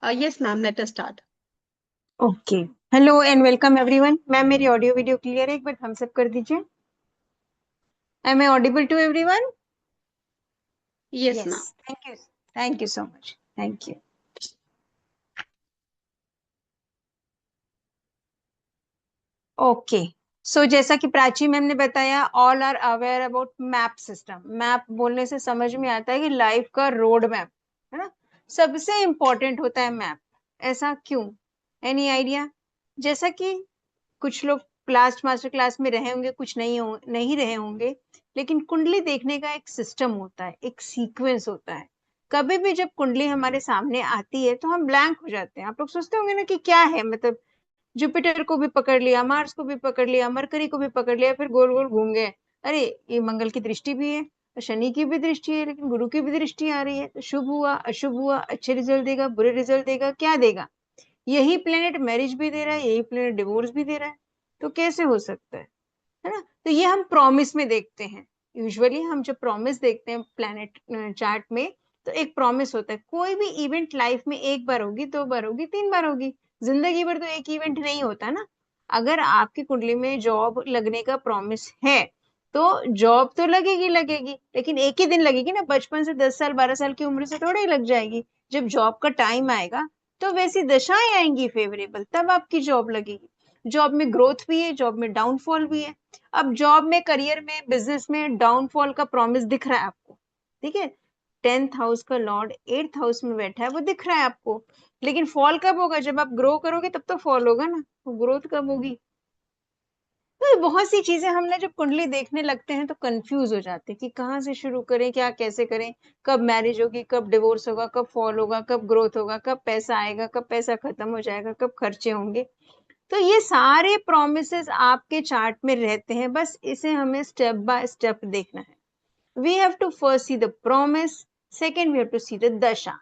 Yes, ma'am. Let us start. Okay. Hello and welcome everyone. Ma'am मेरी audio video clear है? एक बार thumbs up कर दीजिए। Am I audible to everyone? Yes, yes. ma'am. Thank you so much. Thank you. Okay. So जैसा कि Prachi ma'am ने बताया, all are aware about map system. Map बोलने से समझ में आता है कि लाइफ का रोड मैप है ना, सबसे इंपॉर्टेंट होता है मैप। ऐसा क्यों? Any idea? जैसा कि कुछ लोग लास्ट मास्टर क्लास में रहे होंगे, कुछ नहीं रहे होंगे, लेकिन कुंडली देखने का एक सिस्टम होता है, एक सीक्वेंस होता है। कभी भी जब कुंडली हमारे सामने आती है तो हम ब्लैंक हो जाते हैं। आप लोग सोचते होंगे ना कि क्या है, मतलब जुपिटर को भी पकड़ लिया, मार्स को भी पकड़ लिया, मरकरी को भी पकड़ लिया, फिर गोल गोल घूम गए। अरे, ये मंगल की दृष्टि भी है, शनि की भी दृष्टि है, लेकिन गुरु की भी दृष्टि आ रही है, तो शुभ हुआ अशुभ हुआ, अच्छे रिजल्ट देगा बुरे रिजल्ट देगा, क्या देगा? यही प्लेनेट मैरिज भी दे रहा है, यही प्लेनेट डिवोर्स भी दे रहा है। तो कैसे हो सकता है ना? तो ये हम प्रॉमिस में देखते हैं। यूजुअली हम जब प्रॉमिस देखते हैं प्लेनेट चार्ट में, तो एक प्रॉमिस होता है। कोई भी इवेंट लाइफ में एक बार होगी, दो बार होगी, तीन बार होगी, जिंदगी भर तो एक इवेंट नहीं होता ना। अगर आपकी कुंडली में जॉब लगने का प्रॉमिस है, तो जॉब तो लगेगी लगेगी, लेकिन एक ही दिन लगेगी ना। बचपन से 10 साल 12 साल की उम्र से थोड़ा ही लग जाएगी। जब जॉब का टाइम आएगा तो वैसी दशाएं आएंगी फेवरेबल, तब आपकी जॉब लगेगी। जॉब में ग्रोथ भी है, जॉब में डाउनफॉल भी है। अब जॉब में, करियर में, बिजनेस में डाउनफॉल का प्रॉमिस दिख रहा है आपको, ठीक है? 10th हाउस का लॉर्ड 8th हाउस में बैठा है, वो दिख रहा है आपको। लेकिन फॉल कब होगा? जब आप ग्रो करोगे तब तो फॉल होगा ना, तो ग्रोथ कब होगी? तो ये बहुत सी चीजें हम ना जब कुंडली देखने लगते हैं तो कंफ्यूज हो जाते हैं कि कहाँ से शुरू करें, क्या कैसे करें, कब मैरिज होगी, कब डिवोर्स होगा, कब फॉल होगा, कब ग्रोथ होगा, कब पैसा आएगा, कब पैसा खत्म हो जाएगा, कब खर्चे होंगे। तो ये सारे प्रोमिसेस आपके चार्ट में रहते हैं, बस इसे हमें स्टेप बाय स्टेप देखना है। We have to first see the promise, second we have to see the dasha.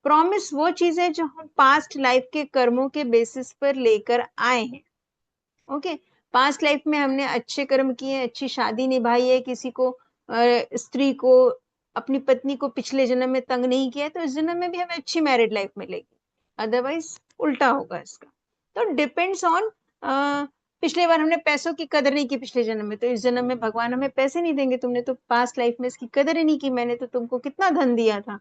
Promise वो चीज है जो हम पास्ट लाइफ के कर्मों के बेसिस पर लेकर आए हैं। ओके। पास्ट लाइफ में हमने अच्छे कर्म किए, अच्छी शादी निभाई है, किसी को स्त्री को, अपनी पत्नी को पिछले जन्म में तंग नहीं किया है, तो इस जन्म में भी हमें अच्छी मैरिड लाइफ मिलेगी। अदरवाइज उल्टा होगा इसका। तो डिपेंड्स ऑन, पिछले बार हमने पैसों की कदर नहीं की पिछले जन्म में, तो इस जन्म में भगवान हमें पैसे नहीं देंगे। तुमने तो पास्ट लाइफ में इसकी कदर ही नहीं की, मैंने तो तुमको कितना धन दिया था।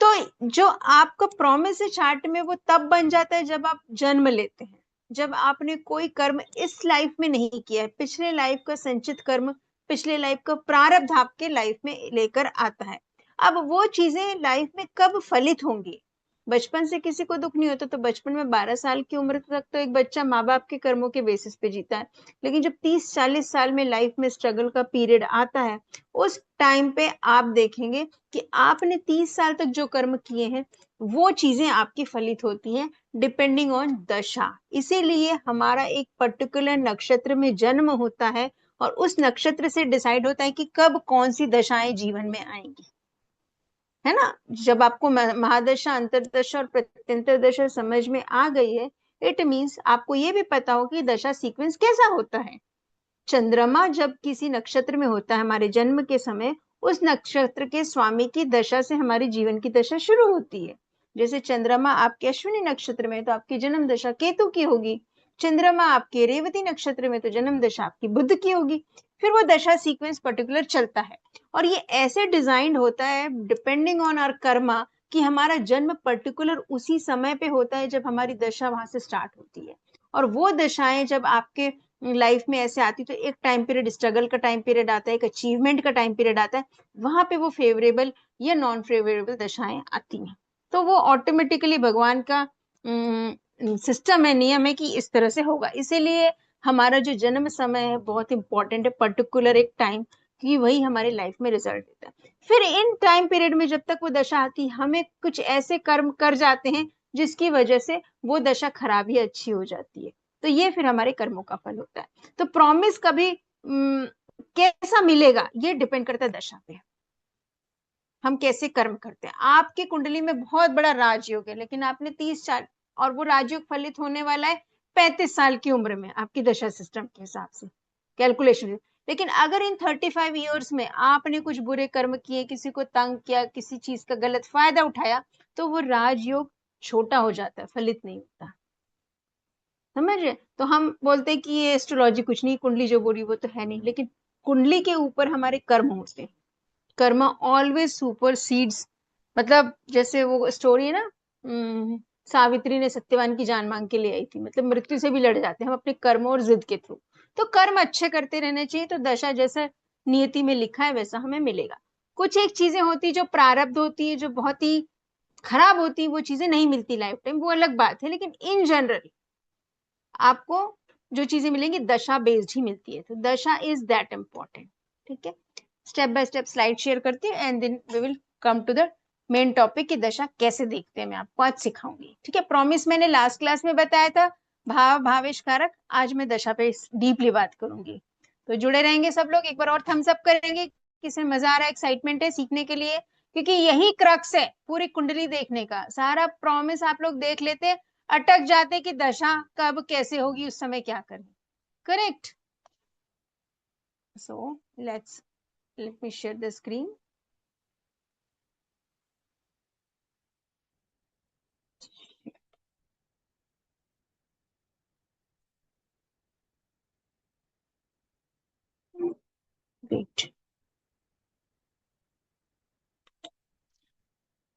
तो जो आपका प्रॉमिस है चार्ट में, वो तब बन जाता है जब आप जन्म लेते हैं, जब आपने कोई कर्म इस लाइफ में नहीं किया है। पिछले लाइफ का संचित कर्म, पिछले लाइफ का प्रारब्ध आपके लाइफ में लेकर आता है। अब वो चीजें लाइफ में कब फलित होंगी? बचपन से किसी को दुख नहीं होता, तो बचपन में 12 साल की उम्र तक तो एक बच्चा माँ बाप के कर्मों के बेसिस पे जीता है। लेकिन जब 30-40 साल में लाइफ में स्ट्रगल का पीरियड आता है, उस टाइम पे आप देखेंगे कि आपने 30 साल तक जो कर्म किए हैं, वो चीजें आपकी फलित होती हैं डिपेंडिंग ऑन दशा। इसीलिए हमारा एक पर्टिकुलर नक्षत्र में जन्म होता है, और उस नक्षत्र से डिसाइड होता है कि कब कौन सी दशाएं जीवन में आएंगी, है ना? जब आपको महादशा, अंतरदशा और प्रत्यंतर दशा समझ में आ गई है, इट मीन्स आपको ये भी पता हो कि दशा सीक्वेंस कैसा होता है। चंद्रमा जब किसी नक्षत्र में होता है हमारे जन्म के समय, उस नक्षत्र के स्वामी की दशा से हमारी जीवन की दशा शुरू होती है। जैसे चंद्रमा आपके अश्विनी नक्षत्र में, तो आपकी जन्म दशा केतु की होगी। चंद्रमा आपके रेवती नक्षत्र में, तो जन्म दशा आपकी बुध की होगी। फिर वो दशा सीक्वेंस पर्टिकुलर चलता है, और ये ऐसे डिजाइंड होता है डिपेंडिंग ऑन आवर कर्मा, कि हमारा जन्म पर्टिकुलर उसी समय पे होता है जब हमारी दशा वहां से स्टार्ट होती है। और वो दशाएं जब आपके लाइफ में ऐसे आती, तो एक टाइम पीरियड स्ट्रगल का टाइम पीरियड आता है, एक अचीवमेंट का टाइम पीरियड आता है। वहां पे वो फेवरेबल या नॉन फेवरेबल दशाएं आती हैं। तो वो ऑटोमेटिकली भगवान का सिस्टम है, नियम है कि इस तरह से होगा। इसीलिए हमारा जो जन्म समय है बहुत इंपॉर्टेंट है, पर्टिकुलर एक टाइम, कि वही हमारी लाइफ में रिजल्ट देता है। फिर इन टाइम पीरियड में जब तक वो दशा आती, हमें कुछ ऐसे कर्म कर जाते हैं जिसकी वजह से वो दशा खराब या अच्छी हो जाती है। तो ये फिर हमारे कर्मों का फल होता है। तो प्रॉमिस कभी कैसा मिलेगा, ये डिपेंड करता है दशा पे, हम कैसे कर्म करते हैं। आपकी कुंडली में बहुत बड़ा राजयोग है, लेकिन आपने 30 साल, और वो राजयोग फलित होने वाला है 35 साल की उम्र में, आपकी दशा सिस्टम के हिसाब से कैलकुलेशन। लेकिन अगर इन 35 ईयर्स में आपने कुछ बुरे कर्म किए, किसी को तंग किया, किसी चीज का गलत फायदा उठाया, तो वो राजयोग छोटा हो जाता है, फलित नहीं होता। समझ रहे? तो हम बोलते हैं कि ये एस्ट्रोलॉजी कुछ नहीं, कुंडली जो बोली वो तो है नहीं, लेकिन कुंडली के ऊपर हमारे कर्म होते हैं। कर्म ऑलवेज सुपरसीड्स, मतलब जैसे वो स्टोरी है ना, सावित्री ने सत्यवान की जान मांग के ले आई थी, मतलब मृत्यु से भी लड़ जाते हैं हम अपने कर्म और जिद के थ्रू। तो कर्म अच्छे करते रहने चाहिए, तो दशा जैसा नियति में लिखा है वैसा हमें मिलेगा। कुछ एक चीजें होती जो प्रारब्ध होती है, जो बहुत ही खराब होती है, वो चीजें नहीं मिलती लाइफ टाइम, वो अलग बात है, लेकिन इन जनरल आपको जो चीजें मिलेंगी दशा बेस्ड ही मिलती है। तो दशा इज दैट इम्पोर्टेंट। ठीक है, step by step slide share करती हूँ and then we will come to the main topic की दशा कैसे देखते हैं, मैं आपको आज सिखाऊंगी। ठीक है, प्रॉमिस मैंने लास्ट क्लास में बताया था भाव भावेश कारक, आज मैं दशा पे डीपली बात करूंगी। तो जुड़े रहेंगे सब लोग, एक बार और थम्स अप करेंगे किसे मजा आ रहा है, एक्साइटमेंट है सीखने के लिए, क्योंकि यही क्रक्स है पूरी कुंडली देखने का। सारा प्रॉमिस आप लोग देख लेते, अटक जाते कि दशा कब कैसे होगी, उस समय क्या करें। Correct? So let me share the screen. Wait.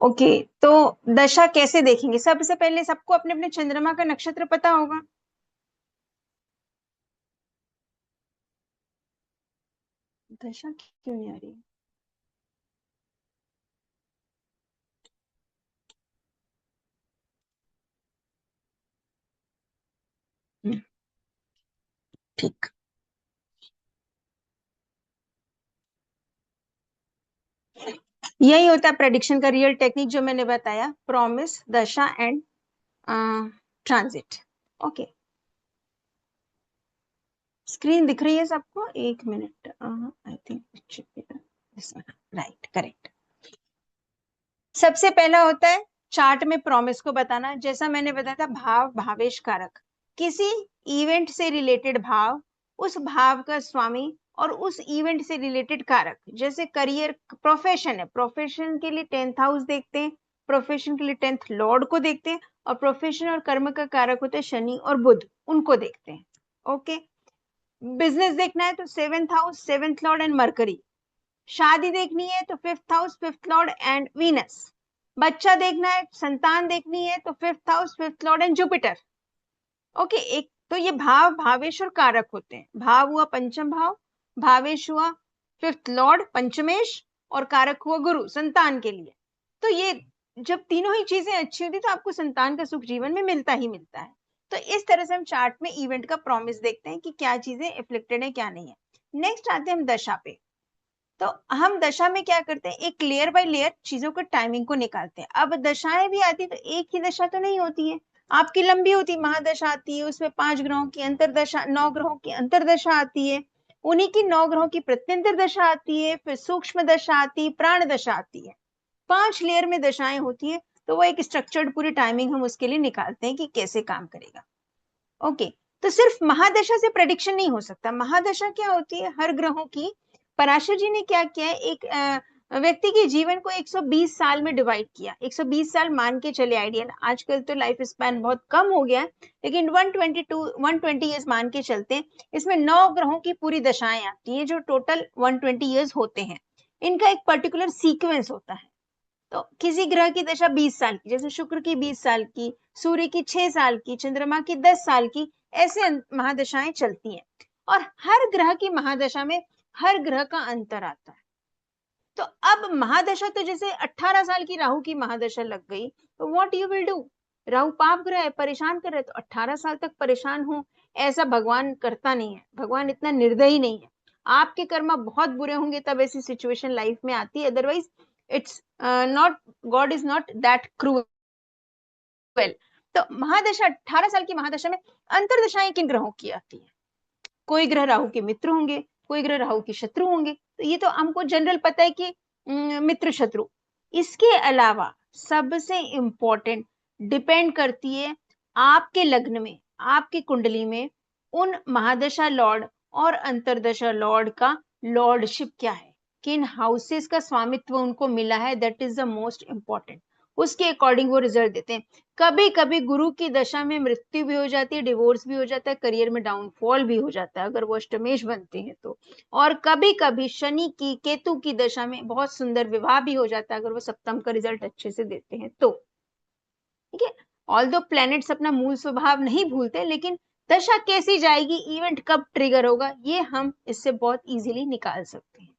Okay, तो दशा कैसे देखेंगे? सबसे पहले सबको अपने अपने चंद्रमा का नक्षत्र पता होगा। दशा क्यों नहीं आ रही? ठीक, यही होता है प्रेडिक्शन का रियल टेक्निक जो मैंने बताया, प्रॉमिस, दशा एंड ट्रांजिट। ओके, स्क्रीन दिख रही है सबको? एक minute, I think right, correct. सबसे पहला होता है चार्ट में प्रॉमिस को बताना, जैसा मैंने बताया था भाव भावेश कारक, किसी इवेंट से रिलेटेड भाव, उस भाव का स्वामी और उस इवेंट से रिलेटेड कारक। जैसे करियर, प्रोफेशन है, प्रोफेशन के लिए 10th हाउस देखते हैं, प्रोफेशन के लिए 10th लॉर्ड को देखते हैं, और प्रोफेशन और कर्म का कारक होते हैं शनि और बुध, उनको देखते हैं। ओके, बिजनेस देखना है तो 7th house, 7th Lord and mercury. शादी देखनी है तो 5th house, 5th Lord and Venus. बच्चा देखना है, संतान देखनी है तो 5th house, 5th Lord and Jupiter. Okay, एक तो ये भाव भावेश और कारक होते हैं। भाव हुआ पंचम भाव, भावेश हुआ 5th लॉर्ड पंचमेश, और कारक हुआ गुरु संतान के लिए। तो ये जब तीनों ही चीजें अच्छी होती तो आपको संतान का सुख जीवन में मिलता ही मिलता है। तो इस तरह से हम चार्ट में इवेंट का प्रॉमिस देखते हैं कि क्या चीजें एफ्लिक्टेड है क्या नहीं है। नेक्स्ट आते हैं हम दशा पे। तो हम दशा में क्या करते हैं, एक लेयर बाय लेयर चीजों के टाइमिंग को निकालते हैं। अब दशाएं भी आती तो एक ही दशा तो नहीं होती है, आपकी लंबी होती महादशा आती है, उसमें 5 ग्रहों की अंतरदशा, 9 ग्रहों की अंतरदशा आती है, उन्हीं की 9 ग्रहों की प्रत्यंतर दशा आती है, फिर सूक्ष्म दशा आती है, प्राण दशा आती है। 5 लेयर में दशाएं होती है, तो वो एक स्ट्रक्चर्ड पूरी टाइमिंग हम उसके लिए निकालते हैं कि कैसे काम करेगा। ओके, तो सिर्फ महादशा से प्रेडिक्शन नहीं हो सकता। महादशा क्या होती है, हर ग्रहों की। पराशर जी ने क्या किया है, एक व्यक्ति के जीवन को 120 साल में डिवाइड किया। 120 साल मान के चले आइडियल, आजकल तो लाइफ स्पैन बहुत कम हो गया है, लेकिन 120 ईयर्स मान के चलते हैं। इसमें 9 ग्रहों की पूरी दशाएं आती है, जो टोटल 120 ईयर्स होते हैं। इनका एक पर्टिकुलर सीक्वेंस होता है। तो किसी ग्रह की दशा 20 साल की, जैसे शुक्र की 20 साल की, सूर्य की 6 साल की, चंद्रमा की 10 साल की, ऐसे महादशाएं चलती हैं। और हर ग्रह की महादशा में हर ग्रह का अंतर आता है। तो अब महादशा तो जैसे 18 साल की राहु की महादशा लग गई, तो what you will do? Rahu पाप ग्रह है, परेशान कर रहे, तो 18 साल तक परेशान हो, ऐसा भगवान करता नहीं है। भगवान इतना निर्दयी नहीं है। आपके कर्म बहुत बुरे होंगे तब ऐसी सिचुएशन लाइफ में आती है, otherwise it's not, God is not that cruel. तो महादशा, 18 साल की महादशा में अंतरदशाएं किन ग्रहों की आती है? कोई ग्रह राहु के मित्र होंगे, कोई ग्रह राहु के शत्रु होंगे। तो ये तो हमको जनरल पता है कि मित्र शत्रु। इसके अलावा सबसे इंपॉर्टेंट डिपेंड करती है आपके लग्न में, आपकी कुंडली में उन महादशा लॉर्ड और अंतरदशा लॉर्ड का लॉर्डशिप क्या है, किन हाउसेस का स्वामित्व उनको मिला है, that is the most important. उसके अकॉर्डिंग वो रिजल्ट देते हैं। कभी कभी गुरु की दशा में मृत्यु भी हो जाती है, डिवोर्स भी हो जाता है, करियर में डाउनफॉल भी हो जाता है अगर वो अष्टमेश बनते हैं तो। और कभी कभी शनि की, केतु की दशा में बहुत सुंदर विवाह भी हो जाता है अगर वो सप्तम का रिजल्ट अच्छे से देते हैं तो। ठीक है, ऑल दो प्लैनेट्स अपना मूल स्वभाव नहीं भूलते, लेकिन दशा कैसी जाएगी, इवेंट कब ट्रिगर होगा, ये हम इससे बहुत इजीली निकाल सकते हैं।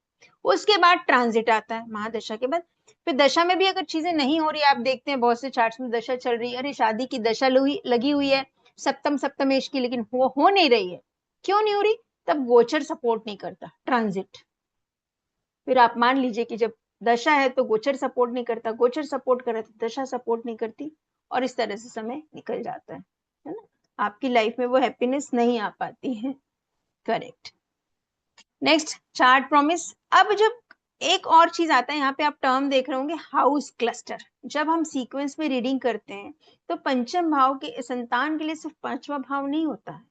उसके बाद ट्रांजिट आता है महादशा के बाद। फिर दशा में भी अगर चीजें नहीं हो रही, आप देखते हैं बहुत से चार्ट्स में दशा चल रही है, अरे शादी की दशा लगी हुई है सप्तम सप्तमेश की, लेकिन वो हो नहीं रही है, क्यों नहीं हो रही, तब गोचर सपोर्ट नहीं करता, ट्रांजिट। फिर आप मान लीजिए कि जब दशा है तो गोचर सपोर्ट नहीं करता, गोचर सपोर्ट करे तो दशा सपोर्ट नहीं करती, और इस तरह से समय निकल जाता है ना, आपकी लाइफ में वो हैप्पीनेस नहीं आ पाती है। करेक्ट। Next chart promise. अब जब एक और चीज आता है, यहाँ पे आप टर्म देख रहे होंगे हाउस क्लस्टर। जब हम सीक्वेंस में रीडिंग करते हैं तो पंचम भाव के संतान के लिए सिर्फ पांचवा भाव नहीं होता है,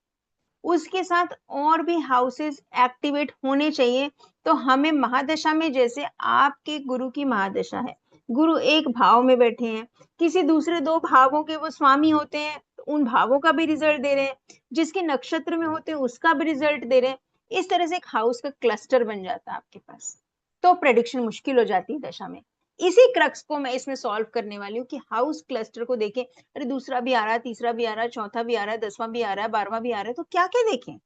उसके साथ और भी हाउसेस एक्टिवेट होने चाहिए। तो हमें महादशा में, जैसे आपके गुरु की महादशा है, गुरु एक भाव में बैठे हैं, किसी दूसरे दो भावों के वो स्वामी होते हैं, तो उन भावों का भी रिजल्ट दे रहे हैं, जिसके नक्षत्र में होते हैं उसका भी रिजल्ट दे रहे हैं। इस तरह से एक हाउस का क्लस्टर बन जाता है आपके पास, तो प्रेडिक्शन मुश्किल हो जाती है दशा में। इसी क्रक्स को मैं इसमें सॉल्व करने वाली हूँ कि हाउस क्लस्टर को देखें, अरे दूसरा भी आ रहा है, तीसरा भी आ रहा है, चौथा भी आ रहा है, 10वां भी आ रहा है, 12वां भी आ रहा है, तो क्या क्या देखें,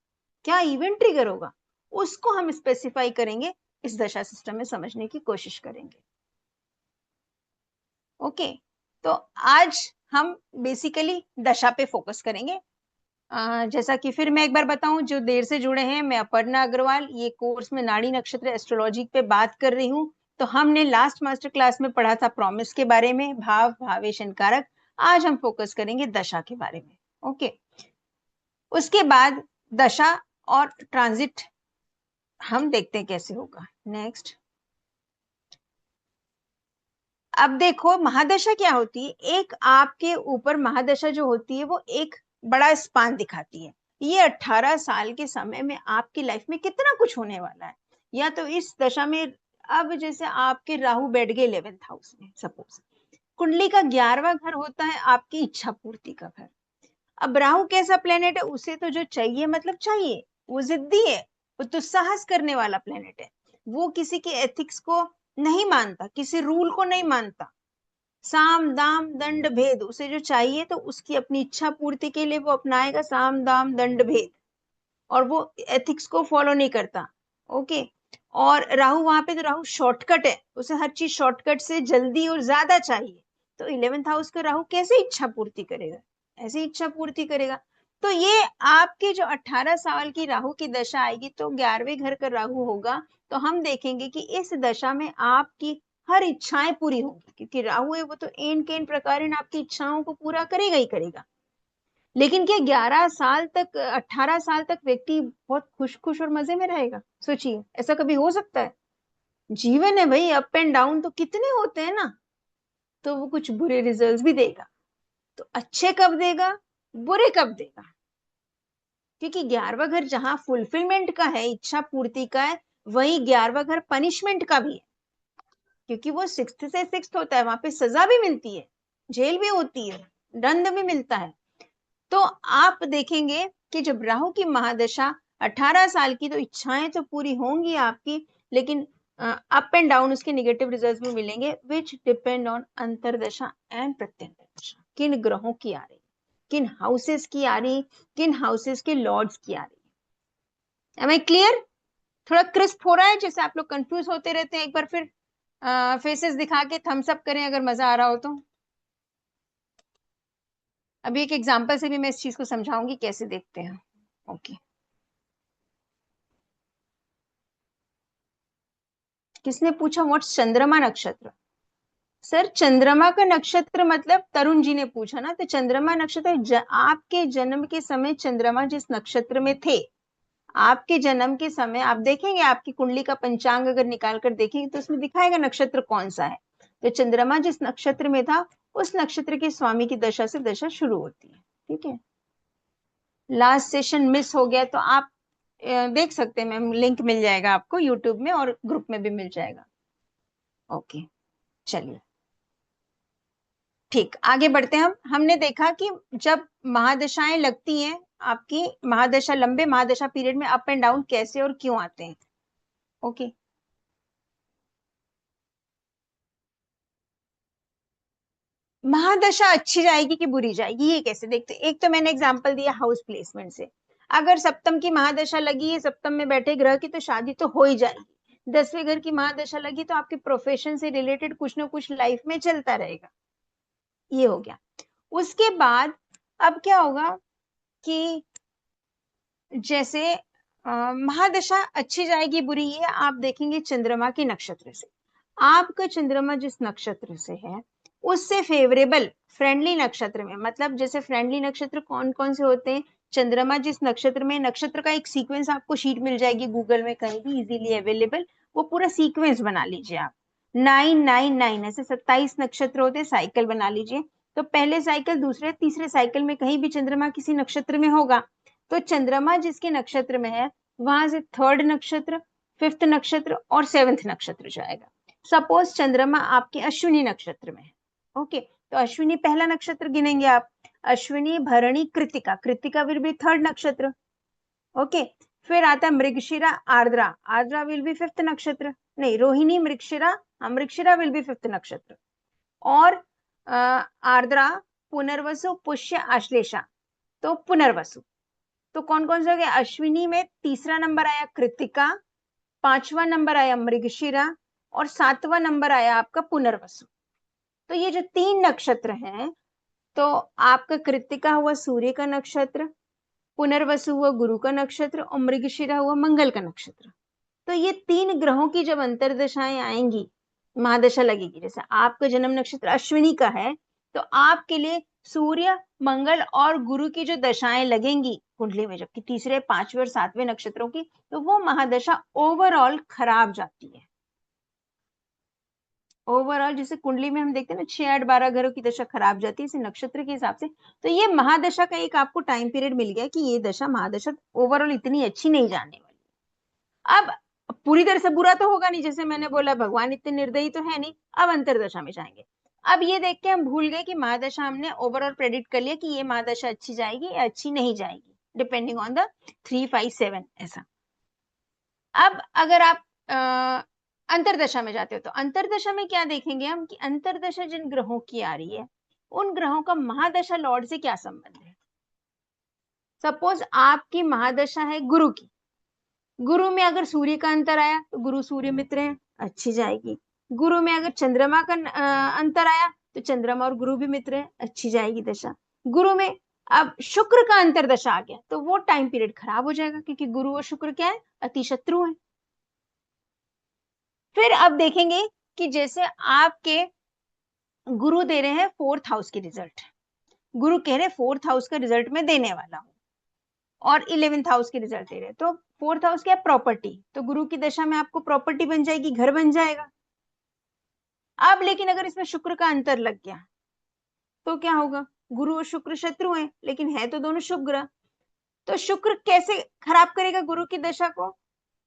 क्या इवेंट ट्रिगर होगा, उसको हम स्पेसिफाई करेंगे, इस दशा सिस्टम में समझने की कोशिश करेंगे। ओके, तो आज हम बेसिकली दशा पे फोकस करेंगे। जैसा कि फिर मैं एक बार बताऊं, जो देर से जुड़े हैं, मैं अपर्णा अग्रवाल, ये कोर्स में नाड़ी नक्षत्र एस्ट्रोलॉजी पे बात कर रही हूँ। तो हमने लास्ट मास्टर क्लास में पढ़ा था प्रॉमिस के बारे में, भाव भावेश कारक। आज हम फोकस करेंगे दशा के बारे में। ओके, उसके बाद दशा और ट्रांजिट हम देखते हैं कैसे होगा। नेक्स्ट, अब देखो महादशा क्या होती है। एक आपके ऊपर महादशा जो होती है वो एक बड़ा स्पान दिखाती है, ये 18 साल के समय में आपकी लाइफ में कितना कुछ होने वाला है। या तो इस दशा में, अब जैसे आपके राहु बैठ गए 11th हाउस में, सपोज कुंडली का 11वां घर होता है आपकी इच्छा पूर्ति का घर। अब राहु कैसा प्लेनेट है, उसे तो जो चाहिए मतलब चाहिए, वो जिद्दी है, वो तो साहस करने वाला प्लेनेट है, वो किसी के एथिक्स को नहीं मानता, किसी रूल को नहीं मानता, साम दाम दंड भेद, उसे जो चाहिए तो उसकी अपनी इच्छा पूर्ति के लिए वो अपनाएगा साम दाम दंड भेद, और वो एथिक्स को फॉलो नहीं करता। ओके, और राहु वहां पे, तो राहु शॉर्टकट है, उसे हर चीज शॉर्टकट से जल्दी और ज्यादा चाहिए, तो 11th हाउस का राहु कैसे इच्छा पूर्ति करेगा, ऐसे इच्छा पूर्ति करेगा। तो ये आपके जो 18 साल की राहु की दशा आएगी तो 11वें घर का राहु होगा, तो हम देखेंगे कि इस दशा में आपकी हर इच्छाएं पूरी होंगी, क्योंकि राहु है वो तो एन केन प्रकार आपकी इच्छाओं को पूरा करेगा ही करेगा। लेकिन क्या 11 साल तक, 18 साल तक व्यक्ति बहुत खुश खुश और मजे में रहेगा? सोचिए, ऐसा कभी हो सकता है? जीवन है भाई, अप एंड डाउन तो कितने होते हैं ना, तो वो कुछ बुरे रिजल्ट्स भी देगा। तो अच्छे कब देगा, बुरे कब देगा? क्योंकि 11वां घर जहां फुलफिलमेंट का है, इच्छा पूर्ति का है, वही 11वां घर पनिशमेंट का भी है, क्योंकि वो 6th से 6th होता है, वहां पे सजा भी मिलती है, जेल भी होती है, दंड भी मिलता है। तो आप देखेंगे कि जब राहु की महादशा 18 साल की, तो इच्छाएं तो पूरी होंगी आपकी, लेकिन अप एंड डाउन उसके नेगेटिव रिजल्ट्स भी मिलेंगे, विच डिपेंड ऑन अंतरदशा एंड प्रत्यंतरदशा, किन ग्रहों की आ रही, किन हाउसेस की आ रही, किन हाउसेस के लॉर्ड्स की आ रही। Am I clear? थोड़ा क्रिस्प हो रहा है? जैसे आप लोग कंफ्यूज होते रहते हैं, एक बार फिर फेसेस दिखा के थम्स अप करें अगर मजा आ रहा हो तो। अभी एक एग्जांपल से भी मैं इस चीज को समझाऊंगी कैसे देखते हैं। ओके, किसने पूछा व्हाट्स चंद्रमा नक्षत्र? सर चंद्रमा का नक्षत्र मतलब, तरुण जी ने पूछा ना, तो चंद्रमा नक्षत्र आपके जन्म के समय चंद्रमा जिस नक्षत्र में थे, आपके जन्म के समय आप देखेंगे, आपकी कुंडली का पंचांग अगर निकाल कर देखेंगे तो उसमें दिखाएगा नक्षत्र कौन सा है। तो चंद्रमा जिस नक्षत्र में था, उस नक्षत्र के स्वामी की दशा से दशा शुरू होती है। ठीक है, लास्ट सेशन मिस हो गया तो आप देख सकते हैं, मैम लिंक मिल जाएगा आपको यूट्यूब में और ग्रुप में भी मिल जाएगा। ओके, चलिए ठीक, आगे बढ़ते हैं हम। हमने देखा कि जब महादशाएं लगती हैं, आपकी महादशा, लंबे महादशा पीरियड में अप एंड डाउन कैसे और क्यों आते हैं। ओके, महादशा अच्छी जाएगी कि बुरी जाएगी, ये कैसे देखते हैं। एक तो मैंने एग्जांपल दिया हाउस प्लेसमेंट से। अगर सप्तम की महादशा लगी है, सप्तम में बैठे ग्रह की, तो शादी तो हो ही जाएगी। 10वें घर की महादशा लगी तो आपके प्रोफेशन से रिलेटेड कुछ ना कुछ लाइफ में चलता रहेगा। ये हो गया। उसके बाद अब क्या होगा कि जैसे महादशा अच्छी जाएगी बुरी, ये आप देखेंगे चंद्रमा के नक्षत्र से। आपका चंद्रमा जिस नक्षत्र से है उससे फेवरेबल फ्रेंडली नक्षत्र में, मतलब जैसे फ्रेंडली नक्षत्र कौन कौन से होते हैं, चंद्रमा जिस नक्षत्र में, नक्षत्र का एक सीक्वेंस आपको शीट मिल जाएगी गूगल में कहीं भी इजीली अवेलेबल, वो पूरा सीक्वेंस बना लीजिए आप। 999 ऐसे 27 नक्षत्र होते हैं, साइकिल बना लीजिए। तो पहले साइकिल, दूसरे तीसरे साइकिल में कहीं भी चंद्रमा किसी नक्षत्र में होगा, तो चंद्रमा जिसके नक्षत्र में है वहां से थर्ड नक्षत्र, फिफ्थ नक्षत्र और सेवेंथ नक्षत्र जाएगा। सपोज चंद्रमा आपके अश्विनी नक्षत्र में है, ओके, तो अश्विनी पहला नक्षत्र गिनेंगे आप। अश्विनी, भरणी, Kritika, Kritika will be third नक्षत्र, ओके। फिर आता है Mrigashira, Ardra, Ardra will be fifth नक्षत्र, नहीं Rohini, Mrigashira, Mrigashira will be fifth नक्षत्र। और आर्द्रा, पुनर्वसु, पुष्य, आश्लेषा, तो पुनर्वसु। तो कौन कौन से हो गए, अश्विनी में तीसरा नंबर आया कृतिका, पांचवा नंबर आया मृगशिरा और सातवां नंबर आया आपका पुनर्वसु। तो ये जो 3 नक्षत्र हैं, तो आपका कृतिका हुआ सूर्य का नक्षत्र, पुनर्वसु हुआ गुरु का नक्षत्र और मृगशिरा हुआ मंगल का नक्षत्र। तो ये 3 ग्रहों की जब अंतरदशाएं आएंगी, महादशा लगेगी, जैसे आपका जन्म नक्षत्र अश्विनी का है, तो आपके लिए सूर्य, मंगल और गुरु की जो दशाएं लगेंगी कुंडली में, जबकि तीसरे, पांचवें और सातवें नक्षत्रों की, तो वो महादशा ओवरऑल खराब जाती है। ओवरऑल जैसे कुंडली में हम देखते हैं ना 6, 8, 12 घरों की दशा खराब जाती है, इसे नक्षत्र के हिसाब से। तो ये महादशा का एक आपको टाइम पीरियड मिल गया कि ये दशा, महादशा ओवरऑल इतनी अच्छी नहीं जाने वाली। अब पूरी तरह से बुरा तो होगा नहीं, जैसे मैंने बोला भगवान इतने निर्दयी तो है नहीं। अब अंतरदशा में जाएंगे। अब ये देख के हम भूल गए कि महादशा हमने ओवरऑल प्रेडिक्ट कर लिया कि ये महादशा अच्छी जाएगी या अच्छी नहीं जाएगी, डिपेंडिंग ऑन द 3, 5, 7 ऐसा। अब अगर आप अंतरदशा में जाते हो, तो अंतरदशा में क्या देखेंगे हम कि अंतरदशा जिन ग्रहों की आ रही है, उन ग्रहों का महादशा लॉर्ड से क्या संबंध है। सपोज आपकी महादशा है गुरु की, गुरु में अगर सूर्य का अंतर आया तो गुरु सूर्य मित्र है, अच्छी जाएगी। गुरु में अगर चंद्रमा का अंतर आया तो चंद्रमा और गुरु भी मित्र है, अच्छी जाएगी दशा। गुरु में अब शुक्र का अंतर दशा आ गया तो वो टाइम पीरियड खराब हो जाएगा, क्योंकि गुरु और शुक्र क्या है, अति शत्रु है। फिर अब देखेंगे कि जैसे आपके गुरु दे रहे हैं 4th हाउस की रिजल्ट, गुरु कह रहे हैं 4th हाउस का रिजल्ट में देने वाला हूं, और 11th हाउस की रिजल्ट दे रहे हैं, तो 4th हाउस क्या है, प्रॉपर्टी, तो गुरु की दशा में आपको प्रॉपर्टी बन जाएगी, घर बन जाएगा। अब लेकिन अगर इसमें शुक्र का अंतर लग गया तो क्या होगा, गुरु और शुक्र शत्रु हैं लेकिन है तो दोनों शुभ ग्रह। तो शुक्र कैसे खराब करेगा गुरु की दशा को,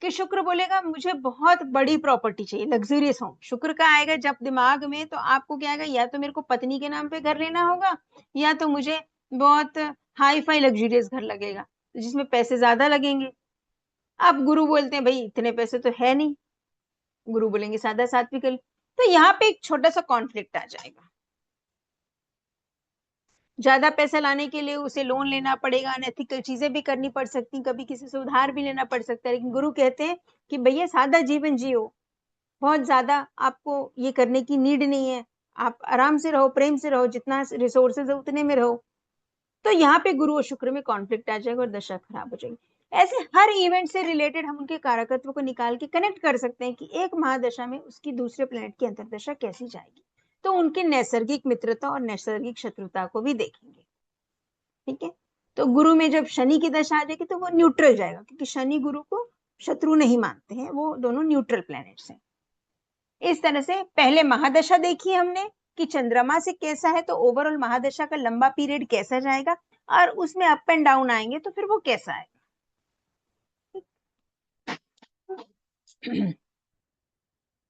कि शुक्र बोलेगा मुझे बहुत बड़ी प्रॉपर्टी चाहिए, लग्जरियस होम। शुक्र का आएगा जब दिमाग में, तो आपको क्या आएगा, या तो मेरे को पत्नी के नाम पे घर लेना होगा, या तो मुझे बहुत हाई फाई लग्जरियस घर लगेगा जिसमें पैसे ज्यादा लगेंगे। अब गुरु बोलते हैं भाई इतने पैसे तो है नहीं, गुरु बोलेंगे सादा सात्विक। तो यहाँ पे एक छोटा सा कॉन्फ्लिक्ट आ जाएगा, ज्यादा पैसा लाने के लिए उसे लोन लेना पड़ेगा, अनएथिकल चीजें भी करनी पड़ सकती, कभी किसी से उधार भी लेना पड़ सकता है। लेकिन गुरु कहते हैं कि भैया सादा जीवन जियो, बहुत ज्यादा आपको ये करने की नीड नहीं है, आप आराम से रहो, प्रेम से रहो, जितना रिसोर्सेज है उतने में रहो। तो यहाँ पे गुरु और शुक्र में कॉन्फ्लिक्ट आ जाएगा और दशा खराब हो जाएगी। ऐसे हर इवेंट से रिलेटेड हम उनके कारकत्व को निकाल के कनेक्ट कर सकते हैं कि एक महादशा में उसकी दूसरे प्लेनेट की अंतरदशा कैसी जाएगी। तो उनके नैसर्गिक मित्रता और नैसर्गिक शत्रुता को भी देखेंगे, ठीक है। तो गुरु में जब शनि की दशा आ जाएगी तो वो न्यूट्रल जाएगा, क्योंकि शनि गुरु को शत्रु नहीं मानते हैं, वो दोनों न्यूट्रल प्लैनेट्स हैं। इस तरह से पहले महादशा देखी हमने कि चंद्रमा से कैसा है, तो ओवरऑल महादशा का लंबा पीरियड कैसा जाएगा, और उसमें अप एंड डाउन आएंगे तो फिर वो कैसा आएगा।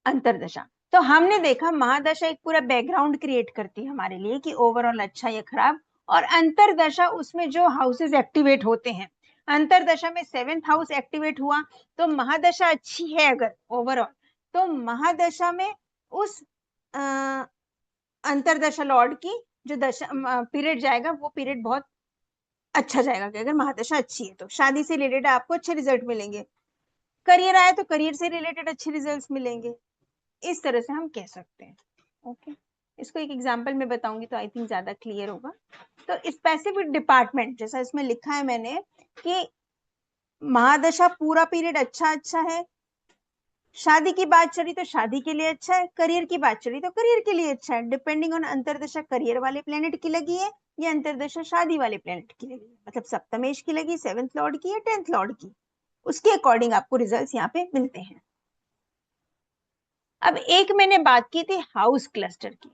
अंतरदशा, तो हमने देखा महादशा एक पूरा बैकग्राउंड क्रिएट करती है हमारे लिए कि ओवरऑल अच्छा या खराब, और अंतरदशा उसमें जो हाउसेस एक्टिवेट होते हैं, अंतरदशा में 7th हाउस एक्टिवेट हुआ तो महादशा अच्छी है अगर ओवरऑल, तो महादशा में उस अंतरदशा लॉर्ड की जो दशा पीरियड जाएगा वो पीरियड बहुत अच्छा जाएगा कि अगर महादशा अच्छी है तो शादी से रिलेटेड आपको अच्छे रिजल्ट मिलेंगे, करियर आया तो करियर से रिलेटेड अच्छे रिजल्ट्स मिलेंगे, इस तरह से हम कह सकते हैं। ओके, इसको एक एग्जांपल में बताऊंगी तो आई थिंक ज्यादा क्लियर होगा। तो स्पेसिफिक डिपार्टमेंट जैसा इसमें लिखा है मैंने कि महादशा पूरा पीरियड अच्छा है, शादी की बात चली तो शादी के लिए अच्छा है, करियर की बात चली तो करियर के लिए अच्छा है, डिपेंडिंग ऑन अंतरदशा करियर वाले प्लेनेट की लगी है या अंतरदशा शादी वाले प्लेनेट की लगी है, मतलब सप्तमेश की लगी, 7th लॉर्ड की या 10th लॉर्ड की, उसके अकॉर्डिंग आपको रिजल्ट्स यहाँ पे मिलते हैं। अब एक मैंने बात की थी हाउस क्लस्टर की,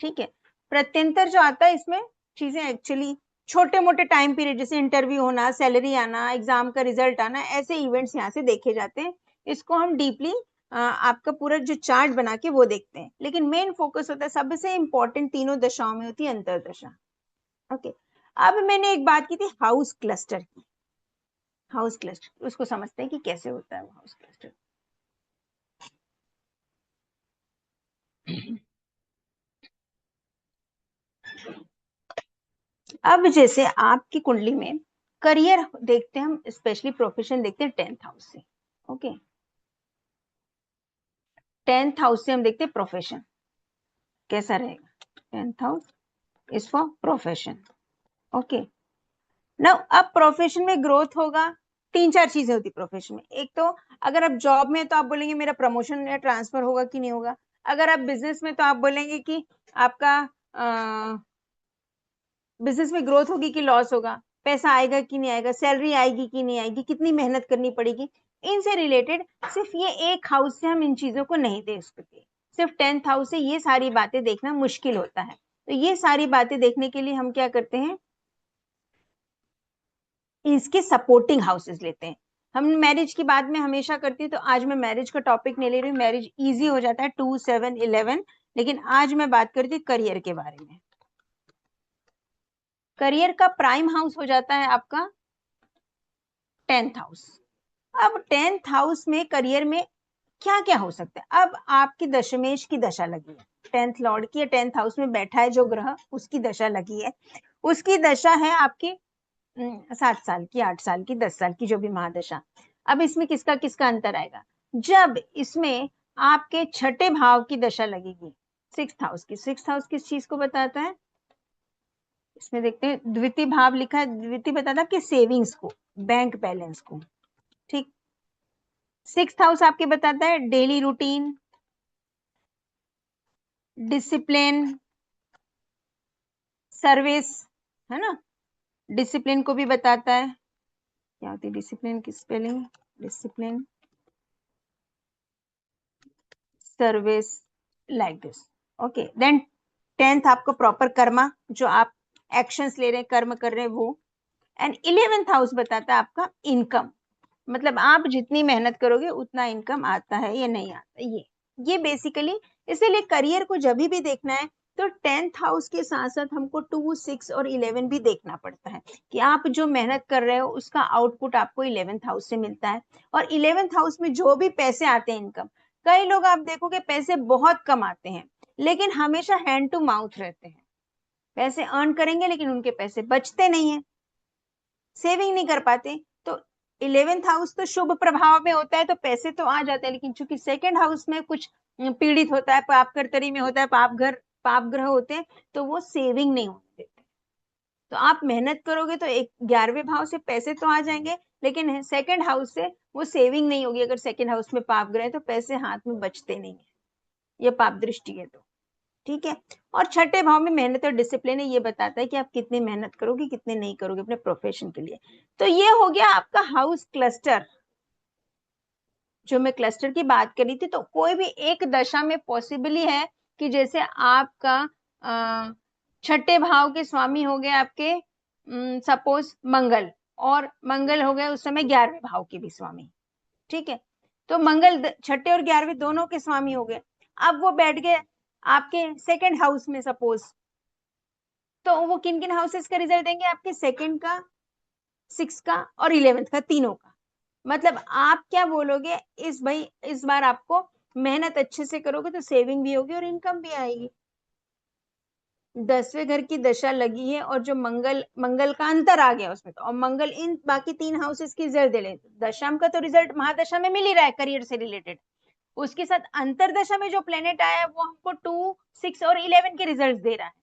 ठीक है, प्रत्यंतर जो आता है इसमें चीजें एक्चुअली छोटे मोटे टाइम पीरियड जैसे इंटरव्यू होना, सैलरी आना, एग्जाम का रिजल्ट आना, ऐसे इवेंट्स यहाँ से देखे जाते हैं। इसको हम डीपली आपका पूरा जो चार्ट बना के वो देखते हैं, लेकिन मेन फोकस होता है सबसे इंपॉर्टेंट तीनों दशाओं में होती है अंतरदशा। ओके, अब मैंने एक बात की थी हाउस क्लस्टर की, हाउस क्लस्टर उसको समझते हैं कि कैसे होता है वो हाउस क्लस्टर। अब जैसे आपकी कुंडली में करियर देखते हैं हम, स्पेशली प्रोफेशन देखते हैं 10th हाउस से। ओके, 10th हाउस से हम देखते हैं प्रोफेशन कैसा रहेगा। 10th house is for profession. Okay, ना अब प्रोफेशन में ग्रोथ होगा, तीन चार चीजें होती प्रोफेशन में। एक तो अगर आप जॉब में तो आप बोलेंगे मेरा प्रमोशन या ट्रांसफर होगा कि नहीं होगा, अगर आप बिजनेस में तो आप बोलेंगे कि आपका बिजनेस में ग्रोथ होगी कि लॉस होगा, पैसा आएगा कि नहीं आएगा, सैलरी आएगी कि नहीं आएगी, कितनी मेहनत करनी पड़ेगी, इनसे रिलेटेड सिर्फ ये एक हाउस से हम इन चीजों को नहीं देख सकते, सिर्फ 10th हाउस से ये सारी बातें देखना मुश्किल होता है। तो ये सारी बातें देखने के लिए हम क्या करते हैं, इसके सपोर्टिंग हाउसेस लेते हैं। हम मैरिज की बात में हमेशा करती है, तो आज मैं मैरिज का टॉपिक नहीं ले रही हूँ, मैरिज इजी हो जाता है 2, 7, 11, लेकिन आज मैं बात करती हूँ करियर के बारे में। करियर का प्राइम हाउस हो जाता है आपका 10th हाउस। अब 10th हाउस में करियर में क्या क्या हो सकता है, अब आपकी दशमेश की दशा लगी है, 10th लॉर्ड की 10th हाउस में बैठा है जो ग्रह, उसकी दशा लगी है, उसकी दशा है आपकी 7 साल की, 8 साल की, 10 साल की, जो भी महादशा। अब इसमें किसका किसका अंतर आएगा, जब इसमें आपके छठे भाव की दशा लगेगी, 6th हाउस की। 6th हाउस किस चीज को बताता है, इसमें देखते हैं द्वितीय भाव लिखा है, द्वितीय बताता है कि सेविंग्स को, बैंक बैलेंस को, ठीक। 6th हाउस आपके बताता है डेली रूटीन, डिसिप्लिन, सर्विस, है ना, डिसिप्लिन को भी बताता है। क्या होती है डिसिप्लिन की spelling, discipline, service, like this. Okay, then 10th आपको प्रॉपर कर्मा, जो आप एक्शंस ले रहे हैं, कर्म कर रहे हैं वो। एंड 11th हाउस बताता है आपका इनकम, मतलब आप जितनी मेहनत करोगे उतना इनकम आता है या नहीं आता, ये बेसिकली। इसीलिए करियर को जब भी देखना है तो 10th हाउस के साथ साथ हमको 2, 6 और 11 भी देखना पड़ता है, कि आप जो मेहनत कर रहे हो उसका आउटपुट आपको 11th हाउस से मिलता है। और 11th हाउस में जो भी पैसे आते हैं इनकम, कई लोग आप देखोगे पैसे बहुत कम आते हैं लेकिन हमेशा हैंड टू माउथ रहते हैं, पैसे अर्न करेंगे लेकिन उनके पैसे बचते नहीं है, सेविंग नहीं कर पाते। तो 11th हाउस तो शुभ प्रभाव में होता है तो पैसे तो आ जाते हैं, लेकिन चूंकि 2nd हाउस में कुछ पीड़ित होता है, पाप कर्तरी में होता है, पाप ग्रह होते हैं, तो वो सेविंग नहीं होने देते। तो आप मेहनत करोगे तो 11वें भाव से पैसे तो आ जाएंगे, लेकिन 2nd हाउस से वो सेविंग नहीं होगी। अगर 2nd हाउस में पाप ग्रह है तो पैसे हाथ में बचते नहीं है, ये पाप दृष्टि है तो, ठीक है। और छठे भाव में मेहनत और डिसिप्लिन है, ये बताता है कि आप कितनी मेहनत करोगे कितने नहीं करोगे अपने प्रोफेशन के लिए। तो ये हो गया आपका हाउस क्लस्टर, जो मैं क्लस्टर की बात करी थी। तो कोई भी एक दशा में पॉसिबली है कि जैसे आपका छठे भाव के स्वामी हो गए आपके सपोज मंगल, और मंगल हो गए उस समय 11वें भाव के भी स्वामी, ठीक है। तो मंगल छठे और 11वें दोनों के स्वामी हो गए। अब वो बैठ गए आपके सेकंड हाउस में सपोज, तो वो किन किन हाउसेस का रिजल्ट देंगे? आपके सेकंड का, 6 का और 11th का, तीनों का। मतलब आप क्या बोलोगे, इस बार आपको मेहनत अच्छे से करोगे तो सेविंग भी होगी और इनकम भी आएगी। 10वें घर की दशा लगी है और जो मंगल का अंतर आ गया उसमें, तो और मंगल इन बाकी 3 हाउसेस की रिजल्ट दे रहे, दशम का तो रिजल्ट महादशा में मिल ही रहा है करियर से रिलेटेड, उसके साथ अंतरदशा में जो प्लेनेट आया है वो हमको 2, 6 और 11 के रिजल्ट दे रहा है।